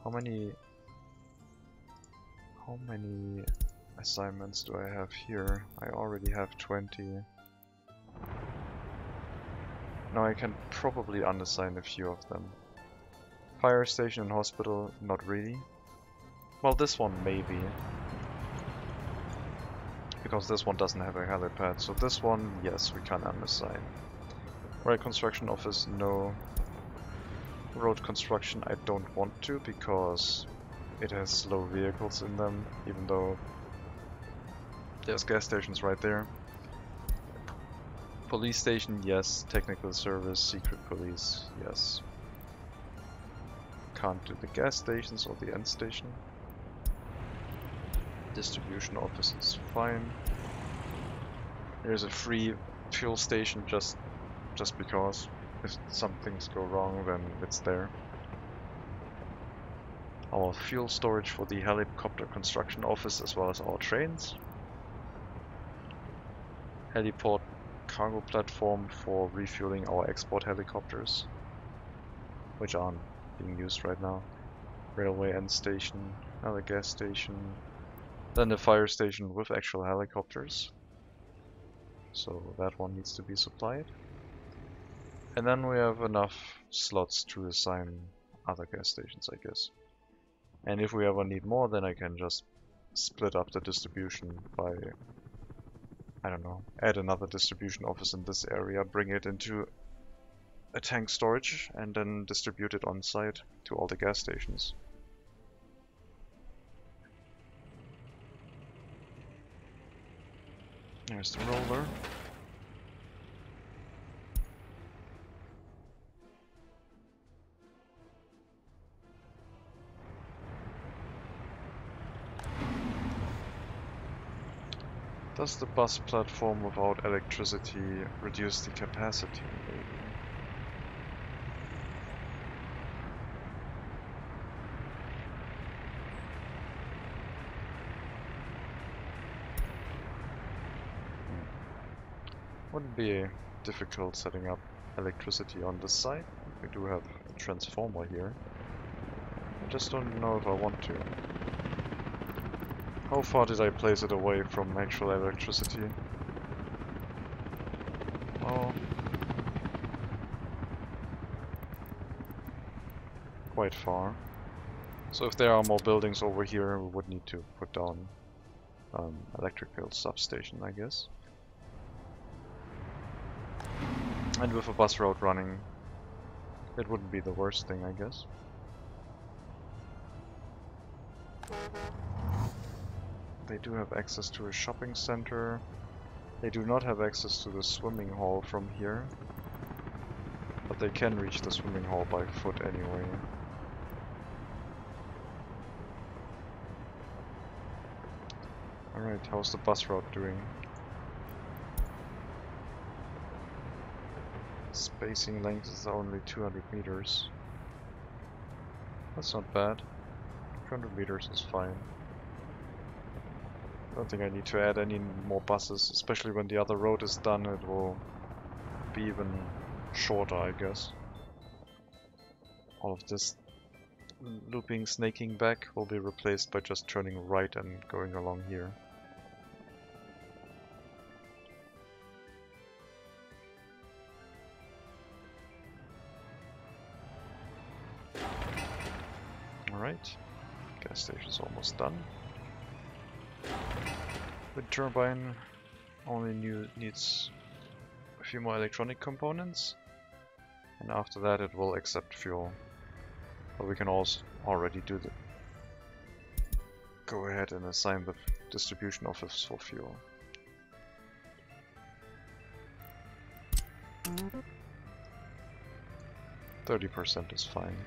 How many assignments do I have here? I already have 20. Now I can probably unassign a few of them. Fire station and hospital, not really. Well, this one maybe. Because this one doesn't have a helipad, so this one, yes, we can unassign. Rail construction office, no. Road construction, I don't want to, because it has slow vehicles in them, even though there's gas stations right there. Police station, yes. Technical service, secret police, yes. Can't do the gas stations or the end station. Distribution office is fine. There's a free fuel station just because. If some things go wrong, then it's there. Our fuel storage for the helicopter construction office, as well as our trains. Heliport cargo platform for refueling our export helicopters, which aren't being used right now. Railway end station, another gas station, then the fire station with actual helicopters. So that one needs to be supplied. And then we have enough slots to assign other gas stations, I guess. And if we ever need more, then I can just split up the distribution by, I don't know, add another distribution office in this area, bring it into a tank storage, and then distribute it on site to all the gas stations. There's the roller. Does the bus platform without electricity reduce the capacity? Maybe. Wouldn't be difficult setting up electricity on this side. We do have a transformer here. I just don't know if I want to. How far did I place it away from actual electricity? Oh. Quite far. So if there are more buildings over here, we would need to put down electrical substation, I guess. And with a bus route running, it wouldn't be the worst thing, I guess. They do have access to a shopping center. They do not have access to the swimming hall from here. But they can reach the swimming hall by foot anyway. Alright, how's the bus route doing? Spacing length is only 200 meters. That's not bad. 200 meters is fine. I don't think I need to add any more buses, especially when the other road is done. It will be even shorter, I guess. All of this looping, snaking back will be replaced by just turning right and going along here. Alright, gas station's almost done. The turbine only needs a few more electronic components, and after that it will accept fuel. But we can also already do the go ahead and assign the distribution office for fuel. 30% is fine.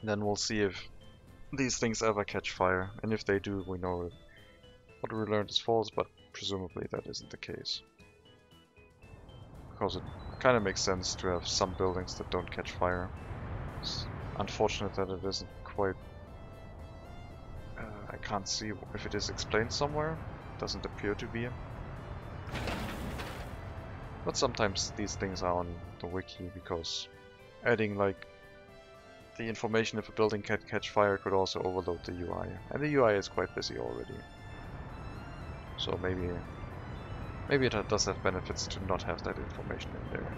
Then we'll see if these things ever catch fire, and if they do, we know what we learned is false, but presumably that isn't the case. Because it kind of makes sense to have some buildings that don't catch fire. It's unfortunate that it isn't quite... I can't see if it is explained somewhere. It doesn't appear to be. But sometimes these things are on the wiki, because adding like the information if a building can catch fire could also overload the UI. And the UI is quite busy already. So maybe it does have benefits to not have that information in there.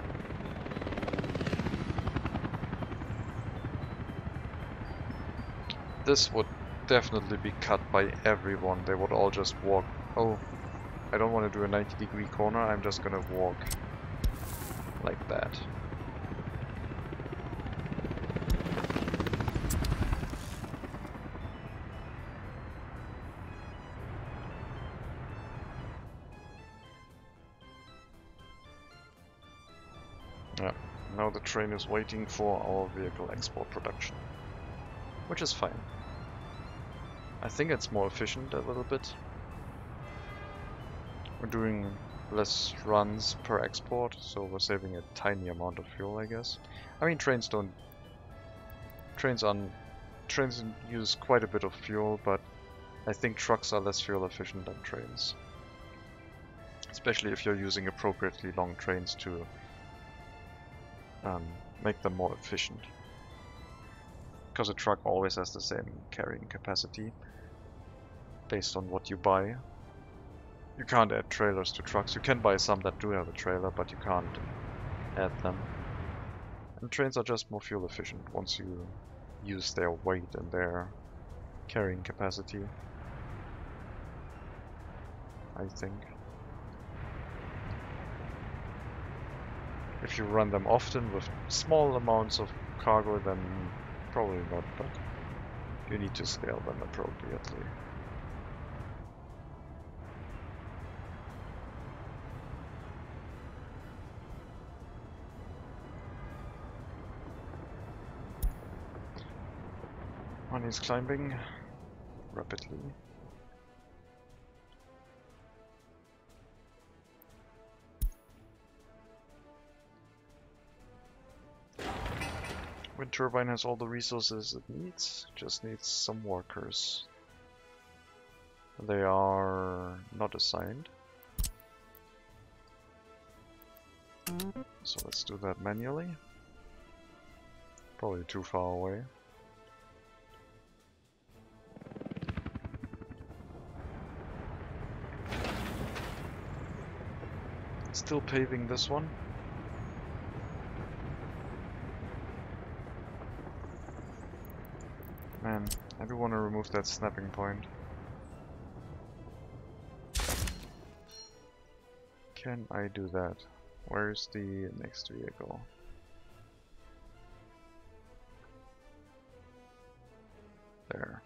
This would definitely be cut by everyone. They would all just walk. Oh, I don't want to do a 90-degree corner, I'm just gonna walk like that. Yeah, now the train is waiting for our vehicle export production, which is fine. I think it's more efficient a little bit. We're doing less runs per export, so we're saving a tiny amount of fuel, I guess. I mean, trains use quite a bit of fuel, but I think trucks are less fuel efficient than trains. Especially if you're using appropriately long trains to make them more efficient. Because a truck always has the same carrying capacity based on what you buy. You can't add trailers to trucks. You can buy some that do have a trailer, but you can't add them. And trains are just more fuel efficient once you use their weight and their carrying capacity, I think. If you run them often with small amounts of cargo, then probably not, but you need to scale them appropriately. One is climbing rapidly. Wind turbine has all the resources it needs, just needs some workers. They are not assigned. So let's do that manually. Probably too far away. Still paving this one. Man, I do want to remove that snapping point. Can I do that? Where's the next vehicle? There.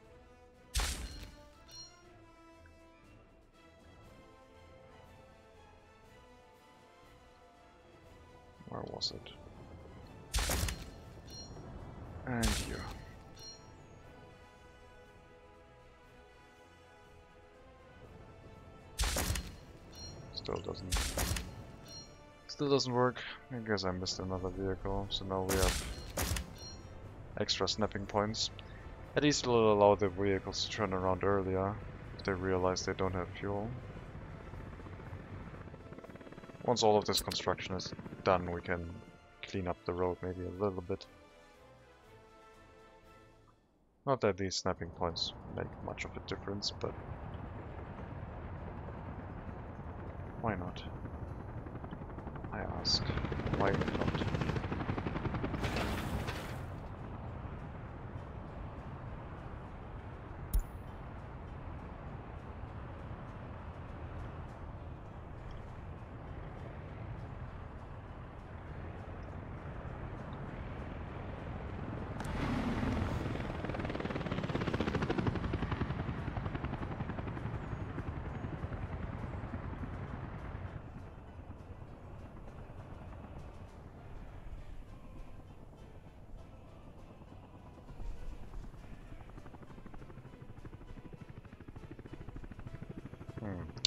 Where was it? And here. Still doesn't work. I guess I missed another vehicle, so now we have extra snapping points. At least it'll allow the vehicles to turn around earlier if they realize they don't have fuel. Once all of this construction is done, we can clean up the road maybe a little bit. Not that these snapping points make much of a difference, but why not? I ask. Why not?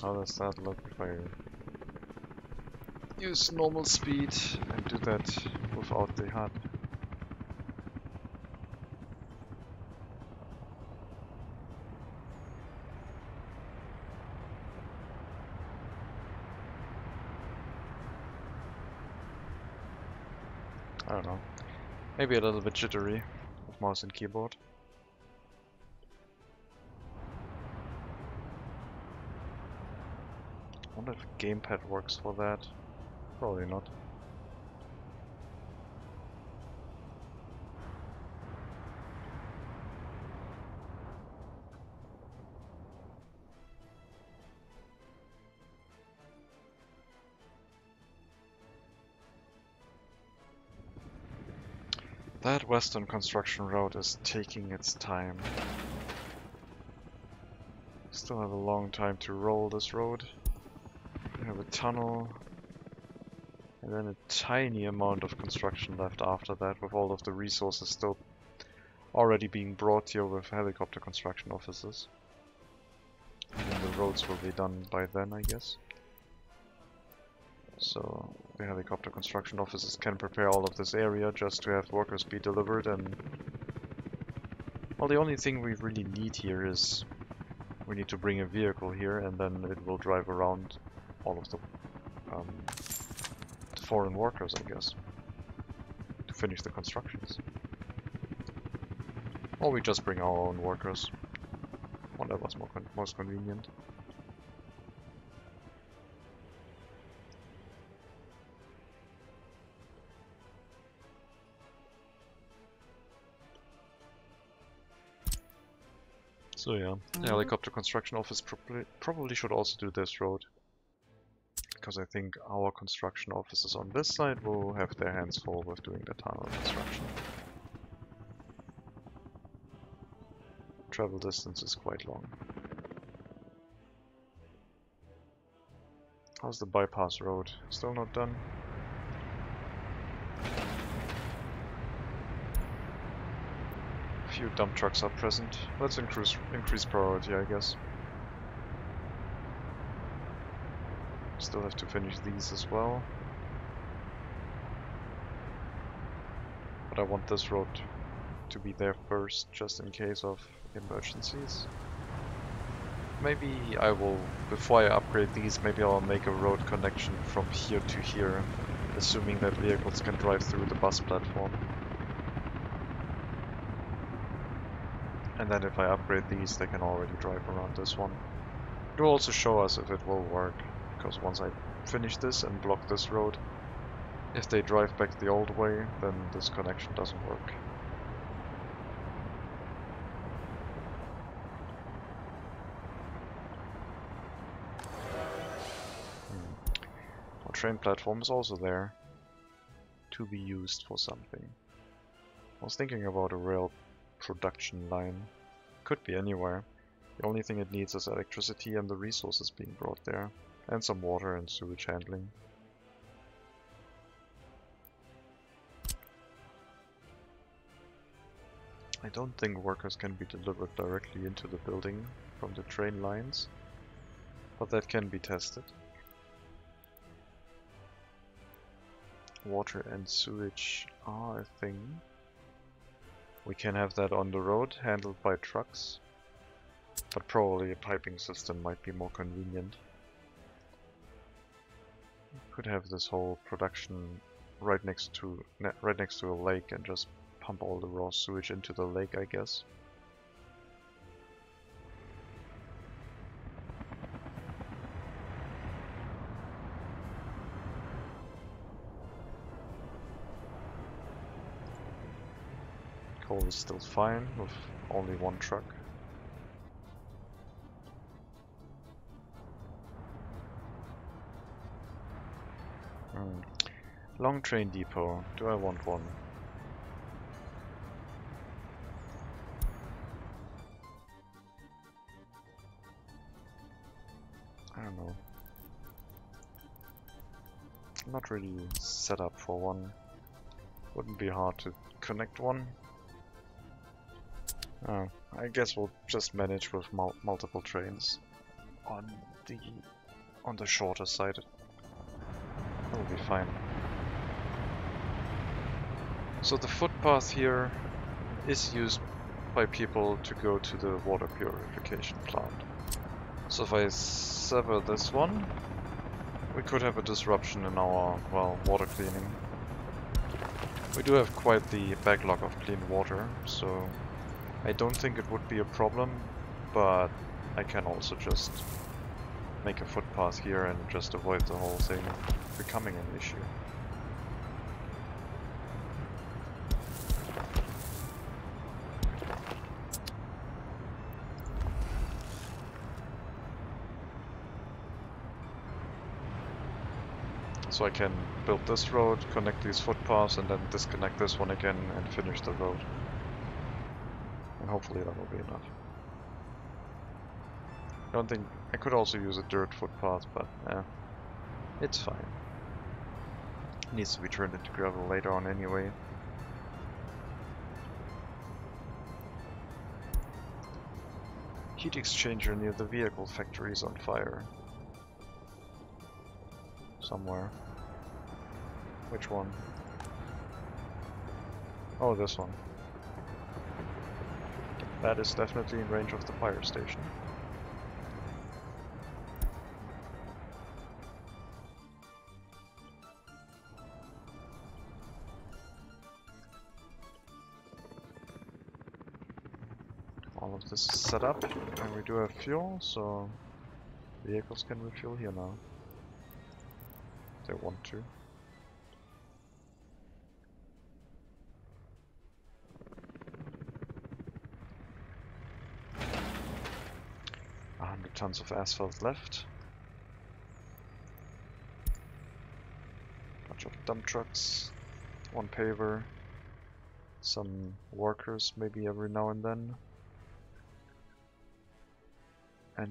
Oh, that's that. Look, if I use normal speed and do that without the HUD. I don't know. Maybe a little bit jittery with mouse and keyboard. I wonder if gamepad works for that. Probably not. That western construction road is taking its time. Still have a long time to roll this road. We have a tunnel. And then a tiny amount of construction left after that, with all of the resources still already being brought here with helicopter construction offices. And then the roads will be done by then, I guess. So the helicopter construction offices can prepare all of this area just to have workers be delivered. And well, the only thing we really need here is we need to bring a vehicle here, and then it will drive around all of the foreign workers, I guess, to finish the constructions. Or we just bring our own workers. Whatever's most convenient. So yeah, the helicopter construction office probably should also do this road. Because I think our construction offices on this side will have their hands full with doing the tunnel construction. Travel distance is quite long. How's the bypass road? Still not done? A few dump trucks are present. Let's increase priority, I guess. Still have to finish these as well. But I want this road to be there first, just in case of emergencies. Maybe I will, before I upgrade these, maybe I'll make a road connection from here to here, assuming that vehicles can drive through the bus platform. And then if I upgrade these, they can already drive around this one. It will also show us if it will work. Because once I finish this and block this road, if they drive back the old way, then this connection doesn't work. Our train platform is also there to be used for something. I was thinking about a rail production line. Could be anywhere. The only thing it needs is electricity and the resources being brought there. And some water and sewage handling. I don't think workers can be delivered directly into the building from the train lines, but that can be tested. Water and sewage are a thing. We can have that on the road, handled by trucks, but probably a piping system might be more convenient. Could have this whole production right next to a lake and just pump all the raw sewage into the lake, I guess. Coal is still fine with only one truck. Long train depot. Do I want one? I don't know. I'm not really set up for one. Wouldn't be hard to connect one. Oh, I guess we'll just manage with multiple trains. on the shorter side. That'll be fine. So the footpath here is used by people to go to the water purification plant. So if I sever this one, we could have a disruption in our, well, water cleaning. We do have quite the backlog of clean water, so I don't think it would be a problem, but I can also just make a footpath here and just avoid the whole thing becoming an issue. So I can build this road, connect these footpaths, and then disconnect this one again and finish the road. And hopefully that will be enough. I don't think... I could also use a dirt footpath, but it's fine. It needs to be turned into gravel later on anyway. Heat exchanger near the vehicle factory is on fire. Somewhere. Which one? Oh, this one. That is definitely in range of the fire station. All of this is set up, and we do have fuel, so vehicles can refuel here now. If they want to. Tons of asphalt left. Bunch of dump trucks, one paver, some workers maybe every now and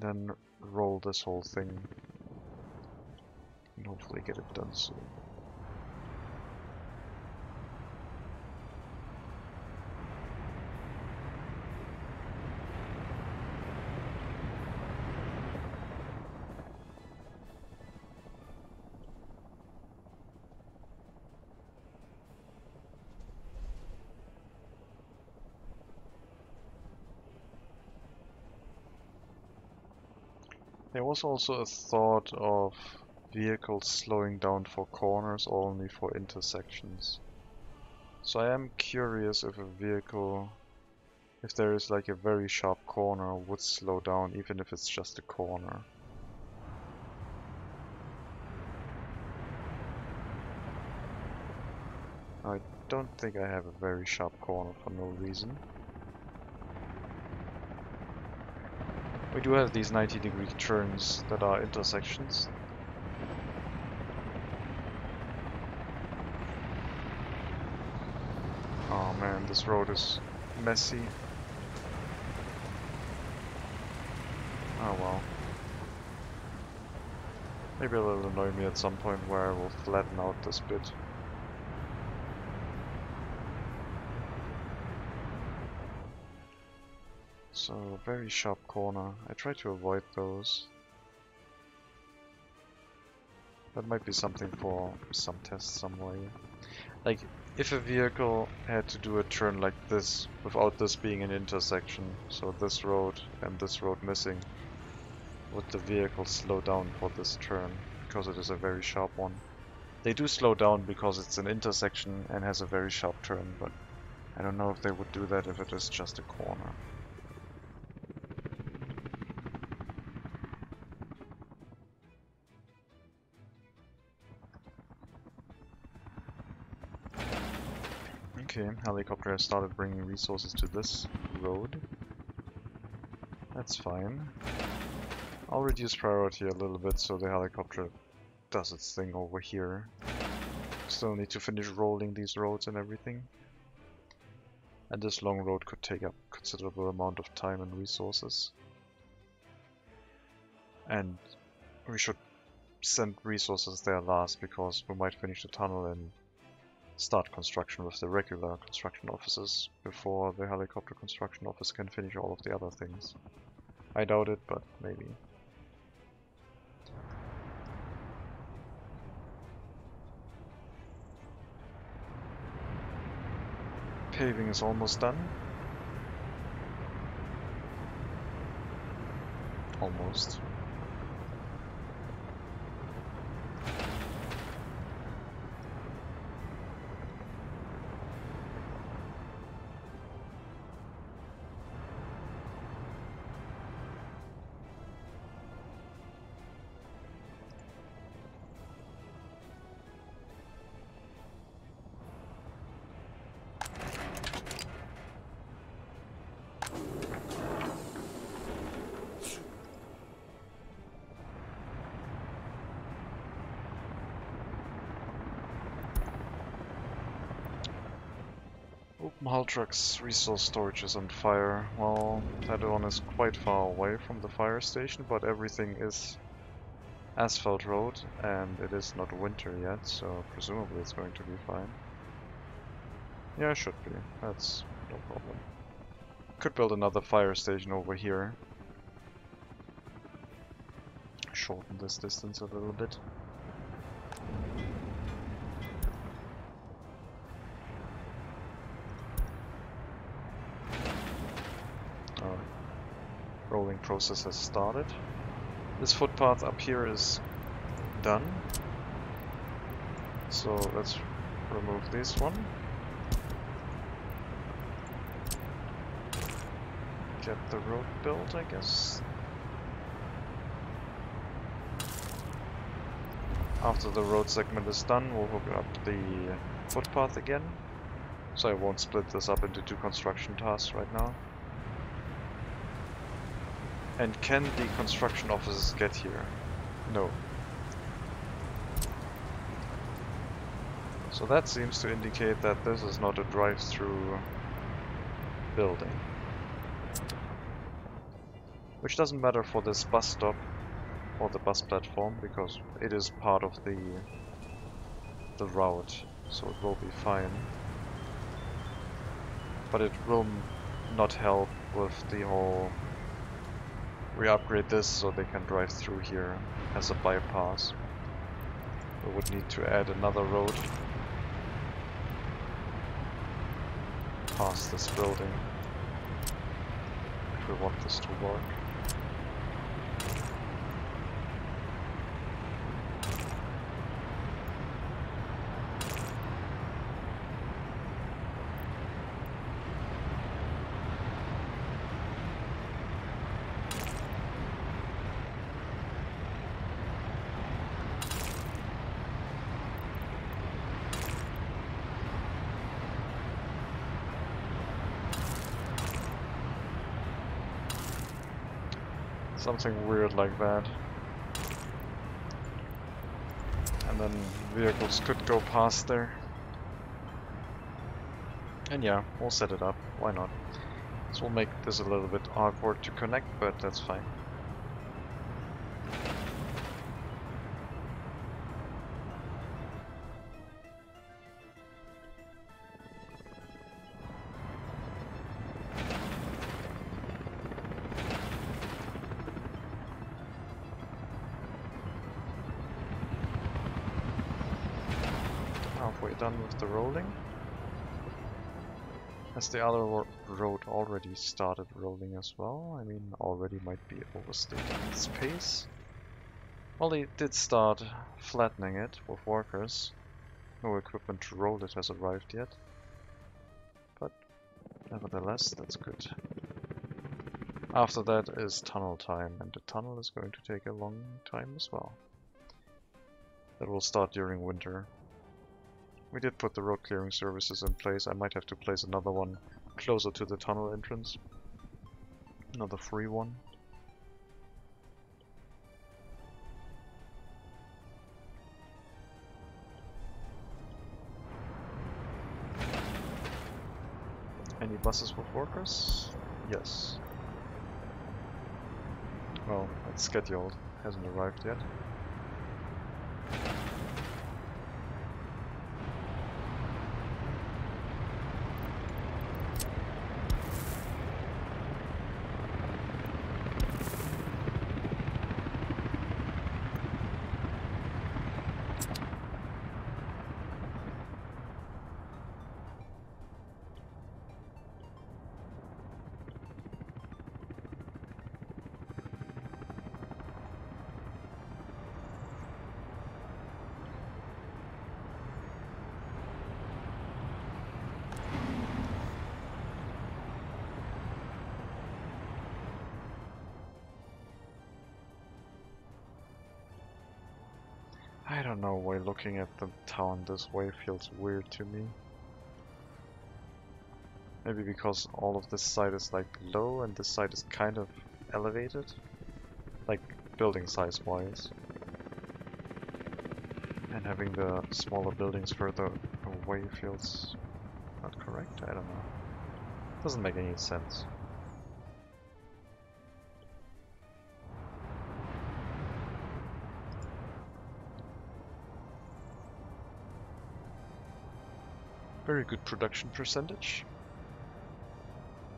then roll this whole thing and hopefully get it done soon. There was also a thought of vehicles slowing down for corners or only for intersections. So I am curious if a vehicle, if there is like a very sharp corner, would slow down even if it's just a corner. I don't think I have a very sharp corner for no reason. We do have these 90-degree turns that are intersections. Oh man, this road is messy. Oh well. Maybe it'll annoy me at some point where I will flatten out this bit. So, very sharp corner. I try to avoid those. That might be something for some tests some way. Like, if a vehicle had to do a turn like this, without this being an intersection, so this road and this road missing, would the vehicle slow down for this turn, because it is a very sharp one? They do slow down because it's an intersection and has a very sharp turn, but I don't know if they would do that if it is just a corner. Okay, helicopter has started bringing resources to this road. That's fine. I'll reduce priority a little bit so the helicopter does its thing over here. Still need to finish rolling these roads and everything. And this long road could take up a considerable amount of time and resources. And we should send resources there last because we might finish the tunnel and start construction with the regular construction offices before the helicopter construction office can finish all of the other things. I doubt it, but maybe. Paving is almost done. Almost. Open hull truck's resource storage is on fire. Well, that one is quite far away from the fire station, but everything is asphalt road and it is not winter yet, so presumably it's going to be fine. Yeah, it should be. That's no problem. Could build another fire station over here. Shorten this distance a little bit. Rolling process has started. This footpath up here is done. So let's remove this one. Get the road built, I guess. After the road segment is done, we'll hook up the footpath again. So I won't split this up into two construction tasks right now. And can the construction officers get here? No. So that seems to indicate that this is not a drive-through building. Which doesn't matter for this bus stop or the bus platform, because it is part of the route, so it will be fine. But it will not help with the whole we upgrade this so they can drive through here as a bypass. We would need to add another road past this building if we want this to work. Something weird like that. And then vehicles could go past there. And yeah, we'll set it up. Why not? This will make this a little bit awkward to connect, but that's fine. Halfway done with the rolling. Has the other road already started rolling as well? I mean, already might be overstating its pace. Well, they did start flattening it with workers. No equipment to roll it has arrived yet. But nevertheless, that's good. After that is tunnel time, and the tunnel is going to take a long time as well. That will start during winter. We did put the road clearing services in place. I might have to place another one closer to the tunnel entrance. Another free one. Any buses with workers? Yes. Well, it's scheduled. Hasn't arrived yet. don't know why looking at the town this way feels weird to me. Maybe because all of this side is like low and this side is kind of elevated. Like building size wise. And having the smaller buildings further away feels not correct, I don't know. Doesn't make any sense. Very good production percentage.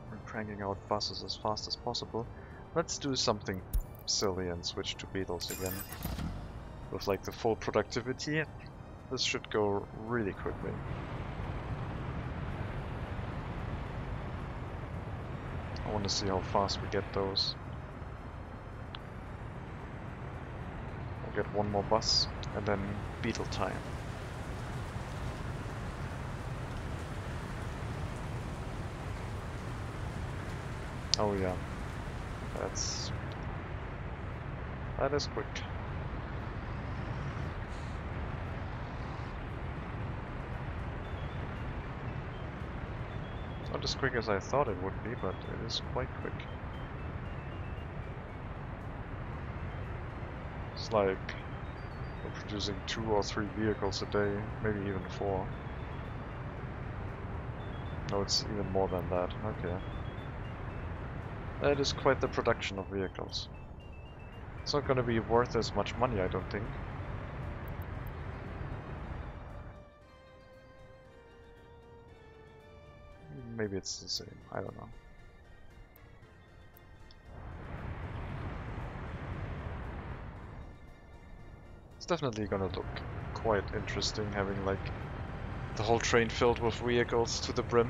We're cranking out buses as fast as possible. Let's do something silly and switch to beetles again. With like the full productivity, this should go really quickly. I want to see how fast we get those. I'll get one more bus and then beetle time. Oh yeah, that is quick. Not as quick as I thought it would be, but it is quite quick. It's like we're producing 2 or 3 vehicles a day, maybe even 4. No, it's even more than that. Okay. That is quite the production of vehicles. It's not going to be worth as much money, I don't think. Maybe it's the same, I don't know. It's definitely gonna look quite interesting having like the whole train filled with vehicles to the brim.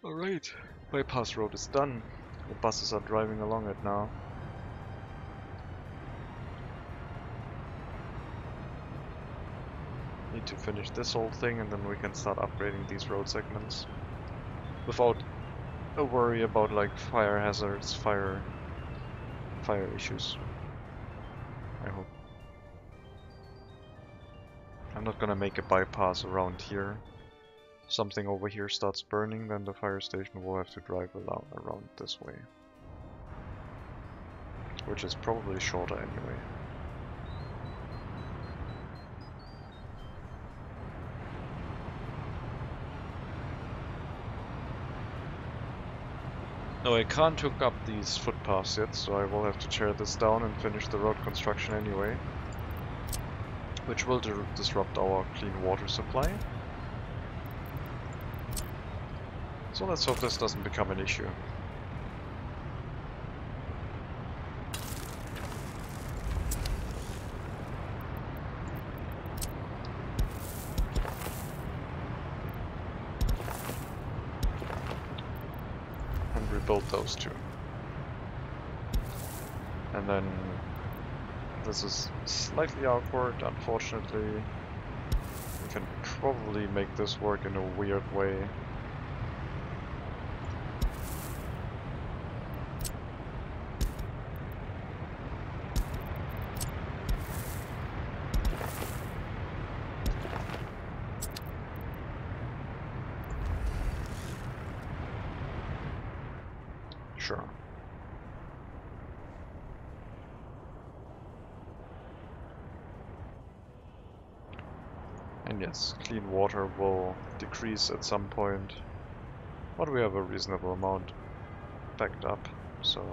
Alright, bypass road is done. The buses are driving along it now. Need to finish this whole thing and then we can start upgrading these road segments. Without a worry about like fire hazards, fire issues. I hope. I'm not gonna make a bypass around here. If something over here starts burning, then the fire station will have to drive around this way. Which is probably shorter anyway. No, I can't hook up these footpaths yet, so I will have to tear this down and finish the road construction anyway. Which will disrupt our clean water supply. So let's hope this doesn't become an issue. And rebuild those two. And then this is slightly awkward, unfortunately. We can probably make this work in a weird way. Sure. And yes, clean water will decrease at some point, but we have a reasonable amount backed up, so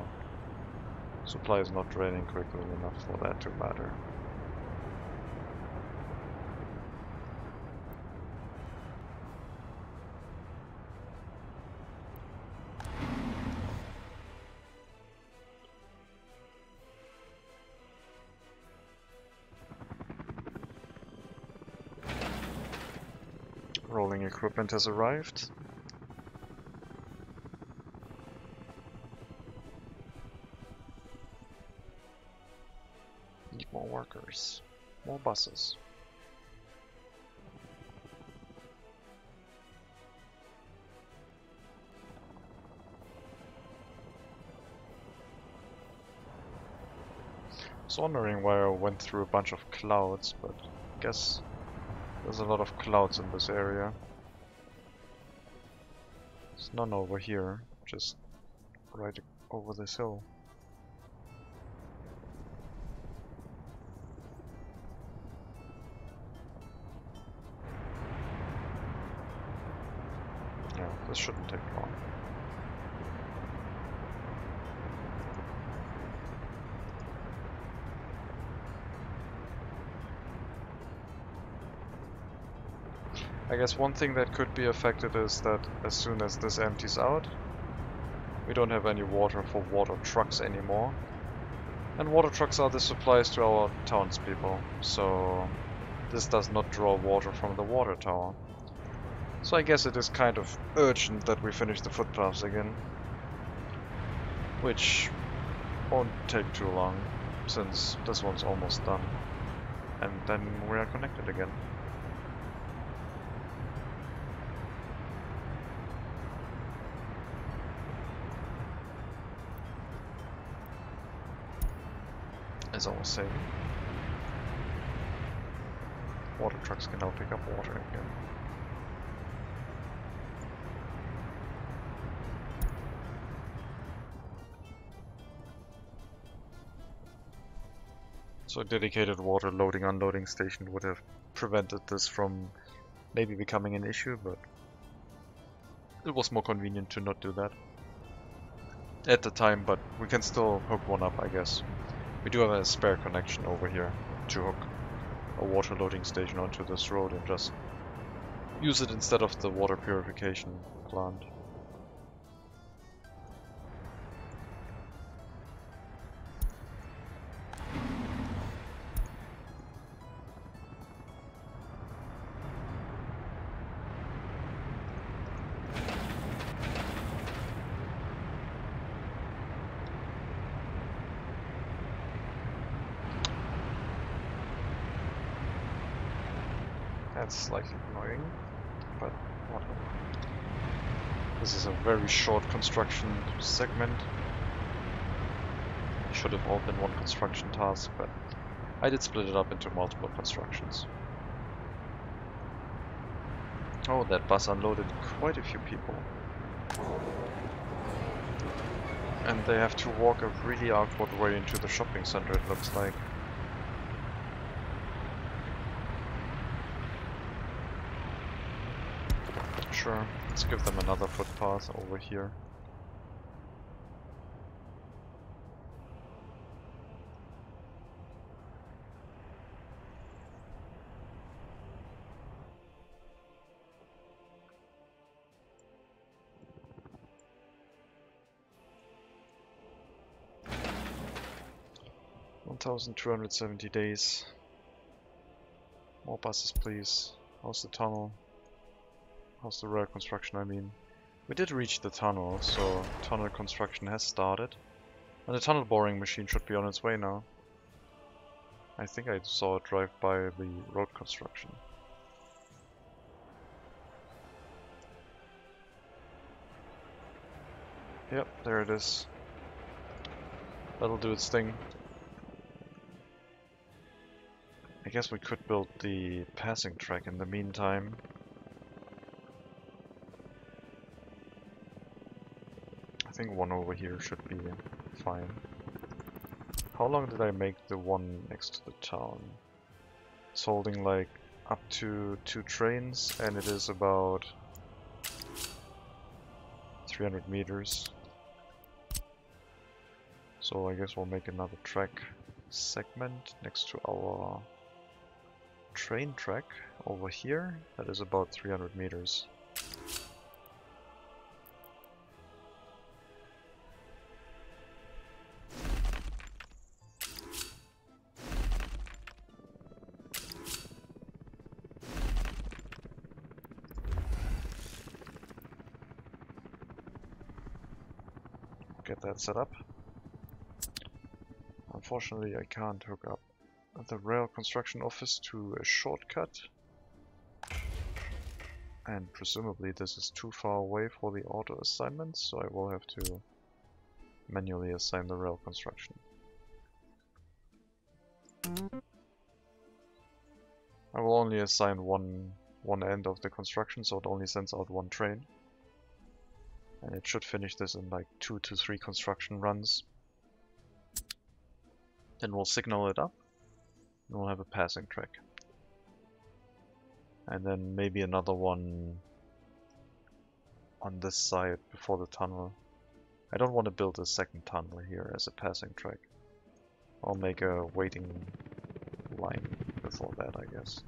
supply is not draining quickly enough for that to matter. Rolling equipment has arrived. Need more workers, more buses. was wondering why I went through a bunch of clouds, but I guess there's a lot of clouds in this area. There's none over here, just right over this hill. Yeah, this shouldn't take long. I guess one thing that could be affected is that as soon as this empties out, we don't have any water for water trucks anymore. And water trucks are the supplies to our townspeople, so this does not draw water from the water tower. So I guess it is kind of urgent that we finish the footpaths again. Which won't take too long, since this one's almost done. And then we are connected again. As I was saying, water trucks can now pick up water again. So a dedicated water loading unloading station would have prevented this from maybe becoming an issue, but it was more convenient to not do that at the time, but we can still hook one up, I guess. We do have a spare connection over here to hook a water loading station onto this road and just use it instead of the water purification plant. That's slightly annoying, but whatever. This is a very short construction segment. It should have all been one construction task, but I did split it up into multiple constructions. Oh, that bus unloaded quite a few people. And they have to walk a really awkward way into the shopping center, it looks like. Sure, let's give them another footpath over here. $1,270 days. More buses, please. How's the tunnel? How's the rail construction, I mean? We did reach the tunnel, so tunnel construction has started. And the tunnel boring machine should be on its way now. I think I saw it drive by the road construction. Yep, there it is. That'll do its thing. I guess we could build the passing track in the meantime. I think one over here should be fine. How long did I make the one next to the town? It's holding like up to 2 trains and it is about 300 meters. So I guess we'll make another track segment next to our train track over here. That is about 300 meters. Get that set up. Unfortunately, I can't hook up the rail construction office to a shortcut. And presumably this is too far away for the auto assignment, so I will have to manually assign the rail construction. I will only assign one end of the construction, so it only sends out one train. And it should finish this in like 2 to 3 construction runs. Then we'll signal it up, and we'll have a passing track. And then maybe another one on this side before the tunnel. I don't want to build a second tunnel here as a passing track. I'll make a waiting line before that, I guess.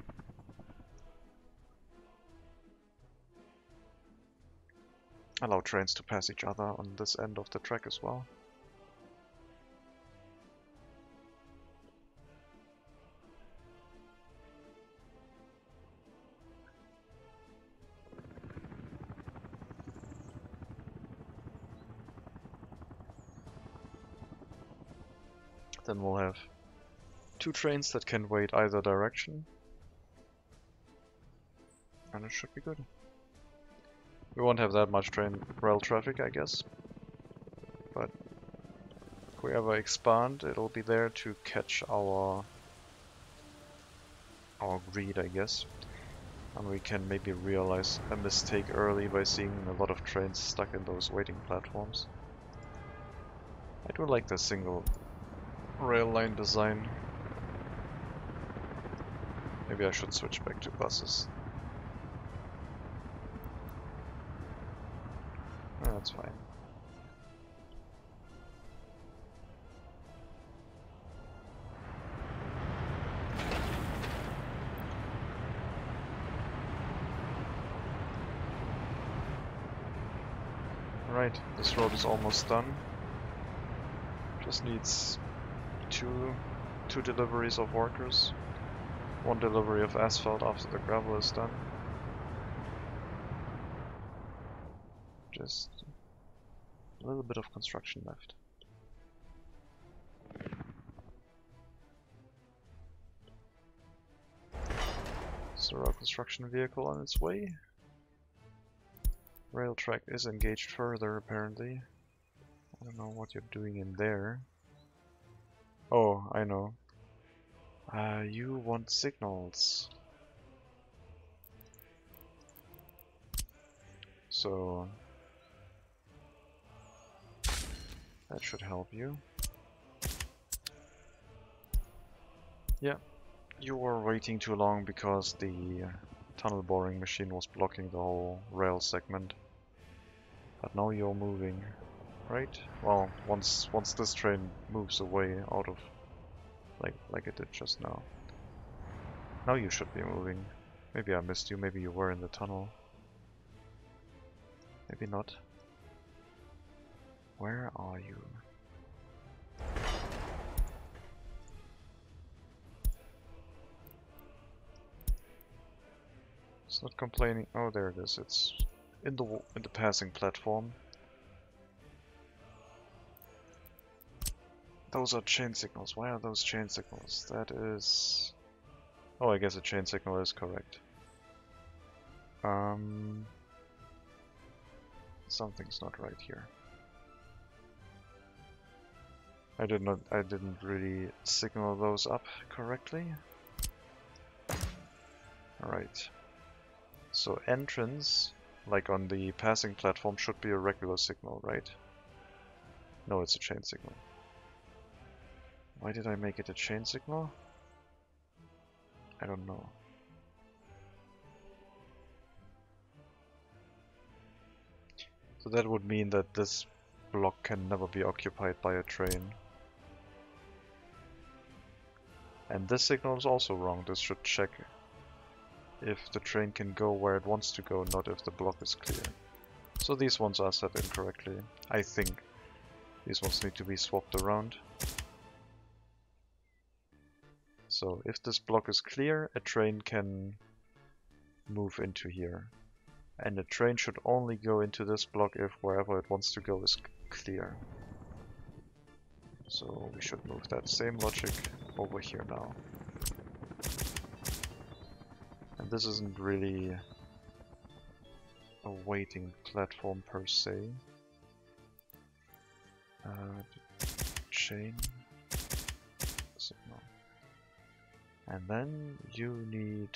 Allow trains to pass each other on this end of the track as well. Then we'll have 2 trains that can wait either direction. And it should be good. We won't have that much rail traffic, I guess. But if we ever expand, it'll be there to catch our greed, I guess. And we can maybe realize a mistake early by seeing a lot of trains stuck in those waiting platforms. I do like the single rail line design. Maybe I should switch back to buses. Oh, that's fine. Right, this road is almost done. Just needs two deliveries of workers. 1 delivery of asphalt after the gravel is done. Just a little bit of construction left. So our construction vehicle on its way. Rail track is engaged further apparently. I don't know what you're doing in there. Oh, I know. You want signals. So that should help you. Yeah, you were waiting too long because the tunnel boring machine was blocking the whole rail segment. But now you're moving, right? Well, once this train moves away out of like it did just now. Now you should be moving. Maybe I missed you, maybe you were in the tunnel. Maybe not. Where are you? It's not complaining. Oh, there it is. It's in the passing platform. Those are chain signals. Why are those chain signals? That is... Oh, I guess a chain signal is correct. Something's not right here. I didn't really signal those up correctly. Alright. So entrance, like on the passing platform, should be a regular signal, right? No, it's a chain signal. Why did I make it a chain signal? I don't know. So that would mean that this block can never be occupied by a train. And this signal is also wrong. This should check if the train can go where it wants to go, not if the block is clear. So these ones are set incorrectly. I think these ones need to be swapped around. So if this block is clear, a train can move into here. And the train should only go into this block if wherever it wants to go is clear. So we should move that same logic over here now. And this isn't really a waiting platform per se. Chain signal. And then you need...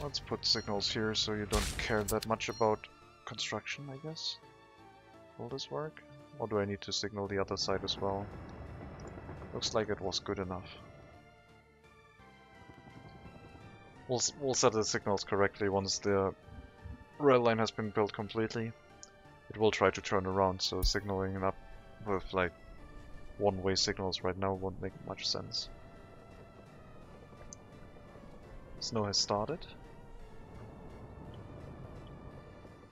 Let's put signals here so you don't care that much about construction, I guess. Will this work? Or do I need to signal the other side as well? Looks like it was good enough. We'll set the signals correctly once the rail line has been built completely. It will try to turn around, so signaling it up with like one-way signals right now won't make much sense. Snow has started.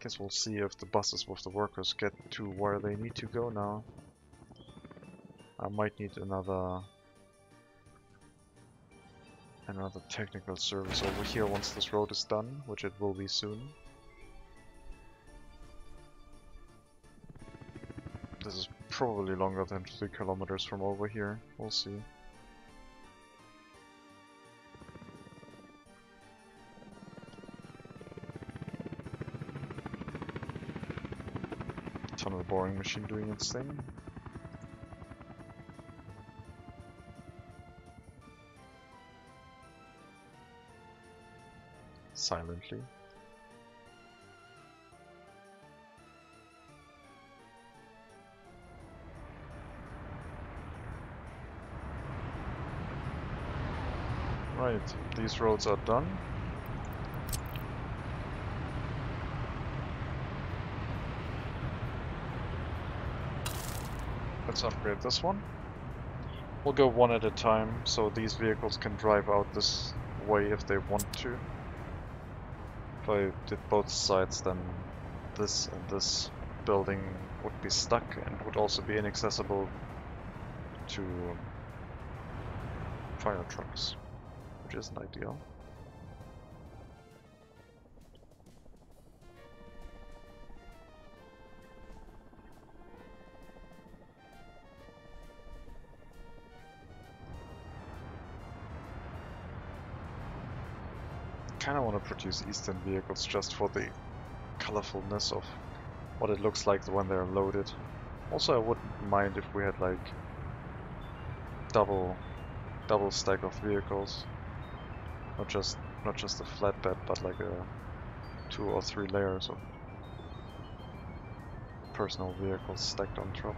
Guess we'll see if the buses with the workers get to where they need to go now. I might need another technical service over here once this road is done, which it will be soon. This is probably longer than 3 kilometers from over here. We'll see. Tunnel boring machine doing its thing. Silently. Right, these roads are done. Let's upgrade this one. We'll go one at a time, so these vehicles can drive out this way if they want to. If I did both sides, then this and this building would be stuck and would also be inaccessible to fire trucks, which isn't ideal. I kind of want to produce Eastern vehicles just for the colorfulness of what it looks like when they're loaded. Also, I wouldn't mind if we had like double stack of vehicles, not just a flatbed, but like a 2 or 3 layers of personal vehicles stacked on top.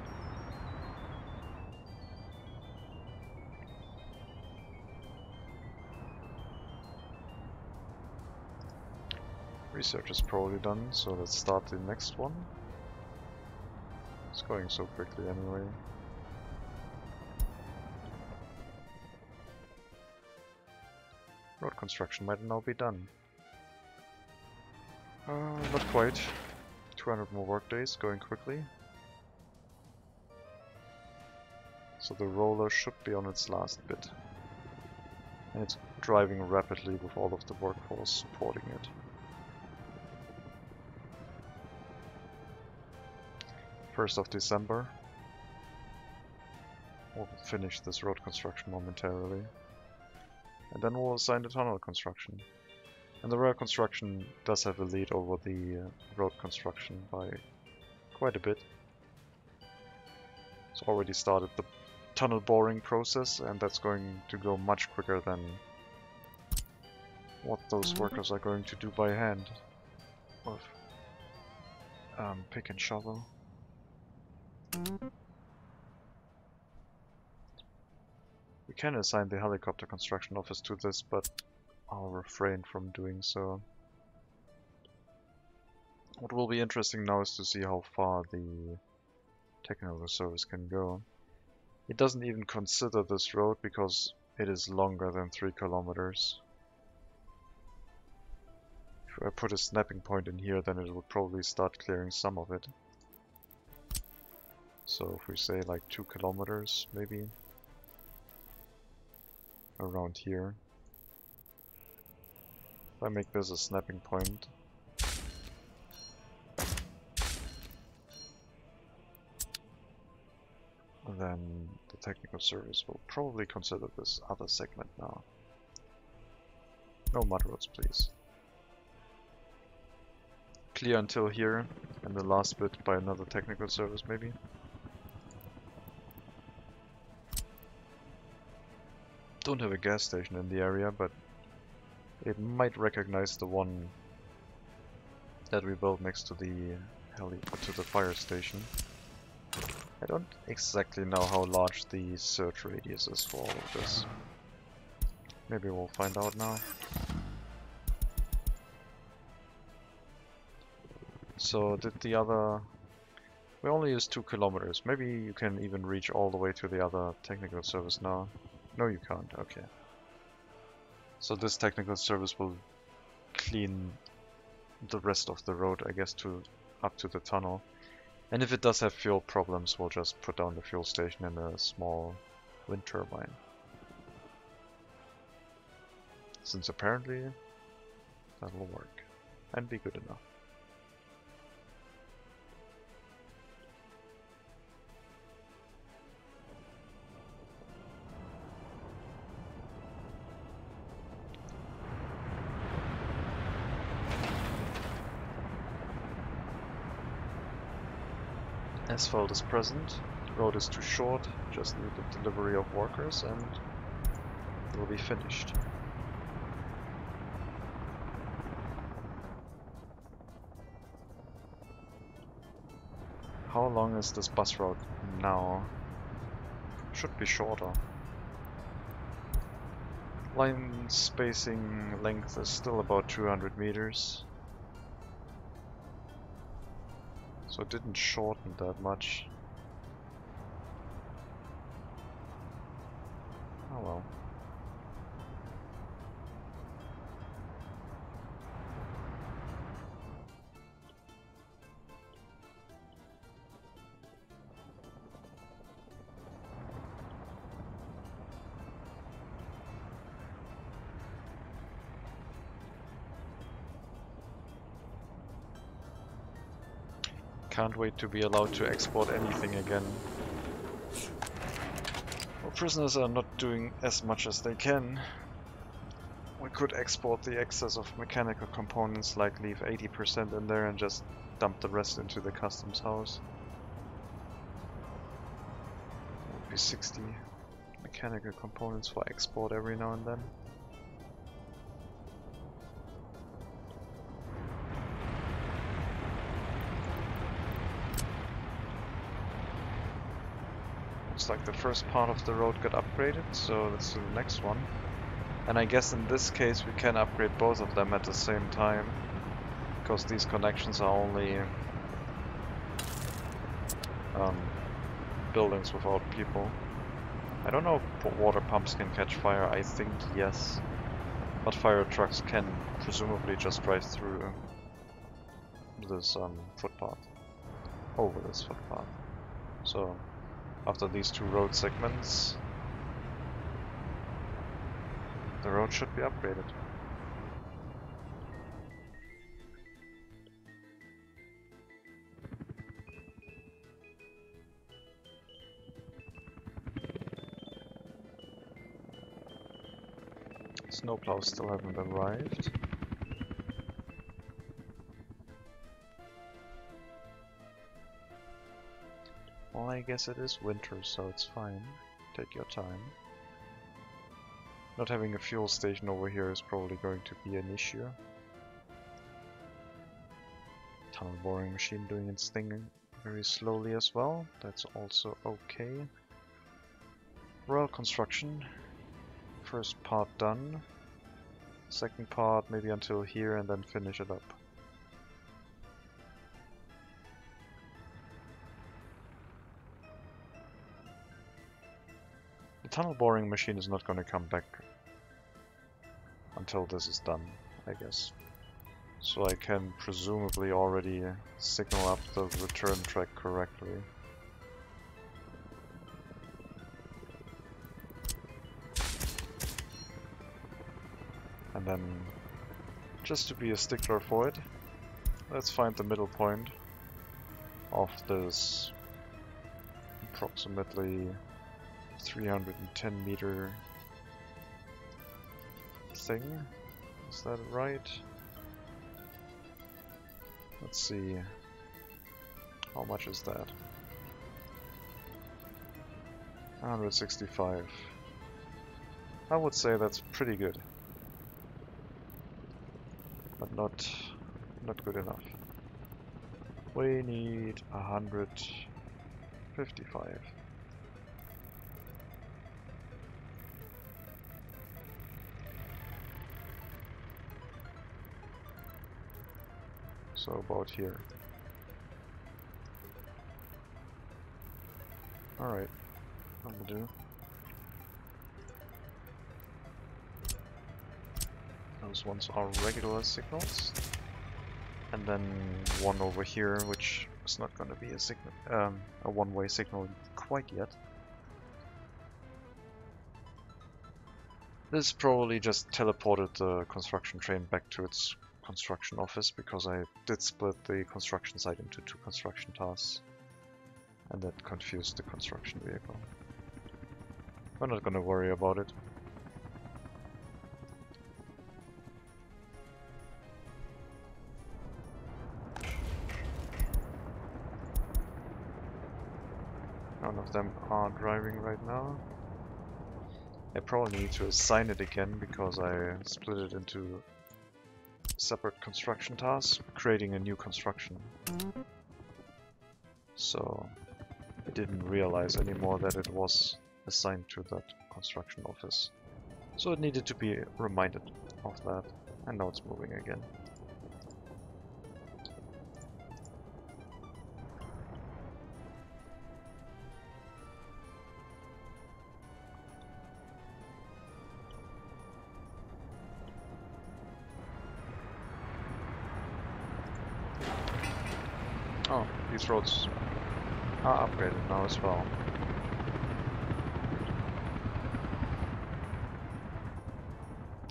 Research is probably done, so let's start the next one. It's going so quickly anyway. Road construction might now be done. Not quite. 200 more workdays, going quickly. So the roller should be on its last bit. And it's driving rapidly with all of the workforce supporting it. First of December. We'll finish this road construction momentarily. And then we'll assign the tunnel construction. And the rail construction does have a lead over the road construction by quite a bit. It's already started the tunnel boring process, and that's going to go much quicker than what those workers are going to do by hand with pick and shovel. We can assign the helicopter construction office to this, but I'll refrain from doing so. What will be interesting now is to see how far the technical service can go. It doesn't even consider this road because it is longer than 3 kilometers. If I put a snapping point in here, then it would probably start clearing some of it. So if we say like 2 kilometers, maybe around here. If I make this a snapping point, then the technical service will probably consider this other segment now. No mud roads, please. Clear until here, and And the last bit by another technical service, maybe. Don't have a gas station in the area, but it might recognize the one that we built next to the fire station. I don't exactly know how large the search radius is for all of this. Maybe we'll find out now. So did the other... We only used 2 kilometers. Maybe you can even reach all the way to the other technical service now. No, you can't. Okay. So this technical service will clean the rest of the road, I guess, up to the tunnel. And if it does have fuel problems, we'll just put down the fuel station and a small wind turbine. Since apparently that'll work and be good enough. Asphalt is present, the road is too short, just need the delivery of workers and it will be finished. How long is this bus route now? Should be shorter. Line spacing length is still about 200 meters. So it didn't shorten that much. Oh well. Can't wait to be allowed to export anything again. Well, prisoners are not doing as much as they can. We could export the excess of mechanical components, like leave 80% in there and just dump the rest into the customs house. That would be 60 mechanical components for export every now and then. Looks like the first part of the road got upgraded, so let's do the next one. And I guess in this case we can upgrade both of them at the same time, because these connections are only buildings without people. I don't know if water pumps can catch fire. I think yes, but fire trucks can presumably just drive through this footpath, over this footpath. So after these 2 road segments, the road should be upgraded. Snowplows still haven't arrived. Well, I guess it is winter, so it's fine. Take your time. Not having a fuel station over here is probably going to be an issue. Tunnel boring machine doing its thing very slowly as well. That's also okay. Royal construction. First part done. Second part maybe until here and then finish it up. The tunnel boring machine is not going to come back until this is done, I guess. So I can presumably already signal up the return track correctly. And then, just to be a stickler for it, let's find the middle point of this approximately 310 meter thing. Is that right? Let's see. How much is that? 165. I would say that's pretty good, but not good enough. We need 155. So about here. Alright, that'll do. Those ones are regular signals. And then one over here, which is not going to be a signal, a one-way signal quite yet. This probably just teleported the construction train back to its construction office, because I did split the construction site into 2 construction tasks. And that confused the construction vehicle. We're not going to worry about it. None of them are driving right now. I probably need to assign it again, because I split it into separate construction tasks, creating a new construction. So I didn't realize anymore that it was assigned to that construction office. So it needed to be reminded of that, and now it's moving again. Oh, these roads are upgraded now as well.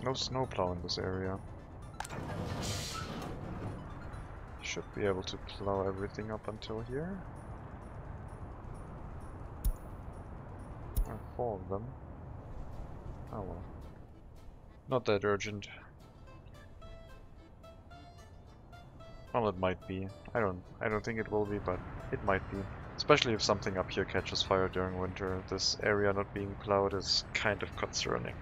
No snowplow in this area. Should be able to plow everything up until here. 4 of them. Oh well. Not that urgent. Well, it might be. I don't think it will be, but it might be. Especially if something up here catches fire during winter. This area not being plowed is kind of concerning.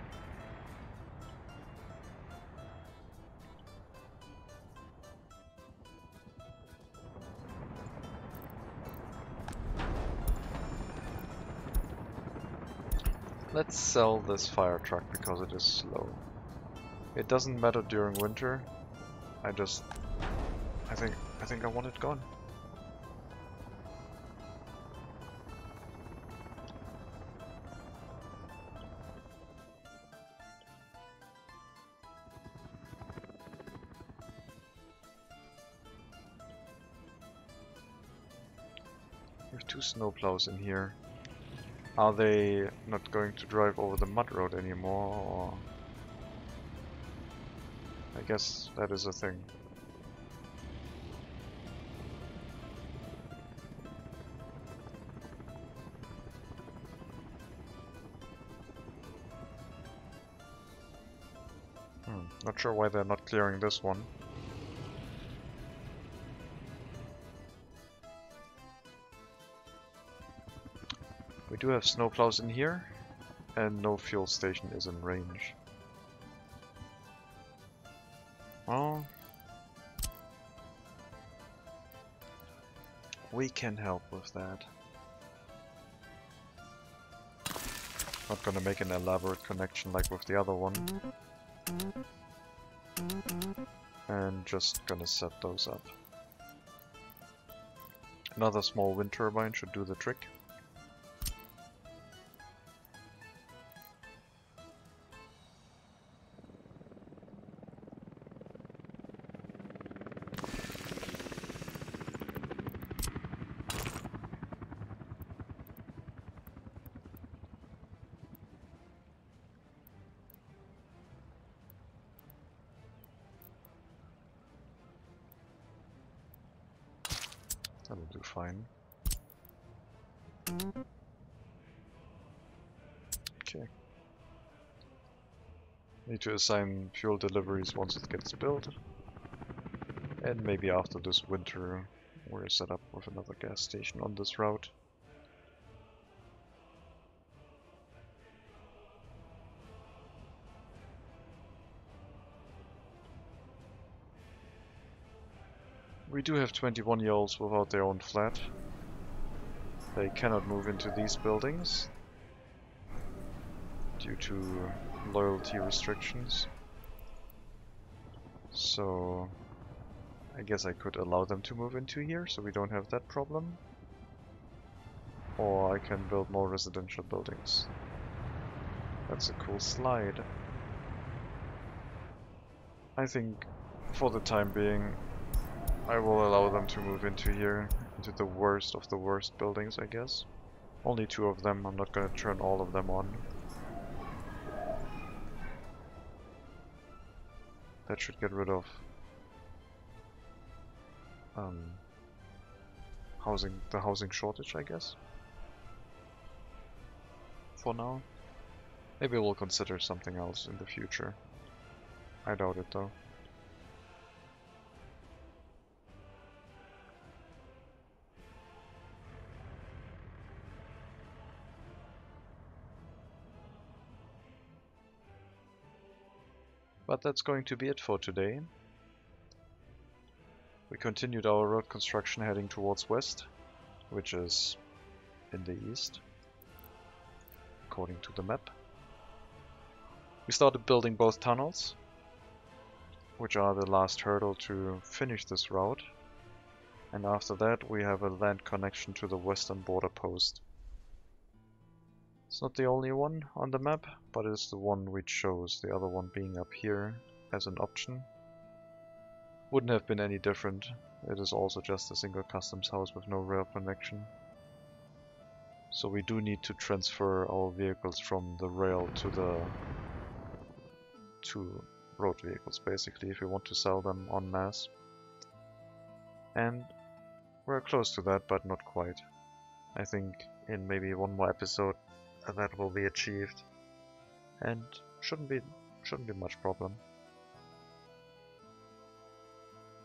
Let's sell this fire truck because it is slow. It doesn't matter during winter. I think I want it gone. We have 2 snowplows in here. Are they not going to drive over the mud road anymore, or... I guess that is a thing. Not sure why they're not clearing this one. We do have snowplows in here, and no fuel station is in range. Well, we can help with that. Not gonna make an elaborate connection like with the other one. And just gonna set those up. Another small wind turbine should do the trick. That'll do fine. Okay. Need to assign fuel deliveries once it gets built. And maybe after this winter we're set up with another gas station on this route. We do have 21-year-olds without their own flat. They cannot move into these buildings due to loyalty restrictions. So I guess I could allow them to move into here so we don't have that problem. Or I can build more residential buildings. That's a cool slide. I think for the time being I will allow them to move into here, into the worst of the worst buildings, I guess. Only 2 of them, I'm not gonna turn all of them on. That should get rid of the housing shortage, I guess. For now. Maybe we'll consider something else in the future. I doubt it though. But that's going to be it for today. We continued our road construction heading towards west, which is in the east, according to the map. We started building both tunnels, which are the last hurdle to finish this route. And after that we have a land connection to the western border post. It's not the only one on the map, but it's the one we chose, the other one being up here as an option. Wouldn't have been any different. It is also just a single customs house with no rail connection. So we do need to transfer our vehicles from the rail to road vehicles basically if we want to sell them en masse. And we're close to that, but not quite. I think in maybe one more episode that will be achieved, and shouldn't be much problem.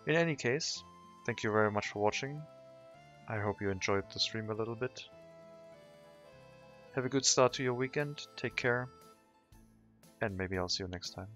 In any case, thank you very much for watching. I hope you enjoyed the stream a little bit. Have a good start to your weekend, take care, and maybe I'll see you next time.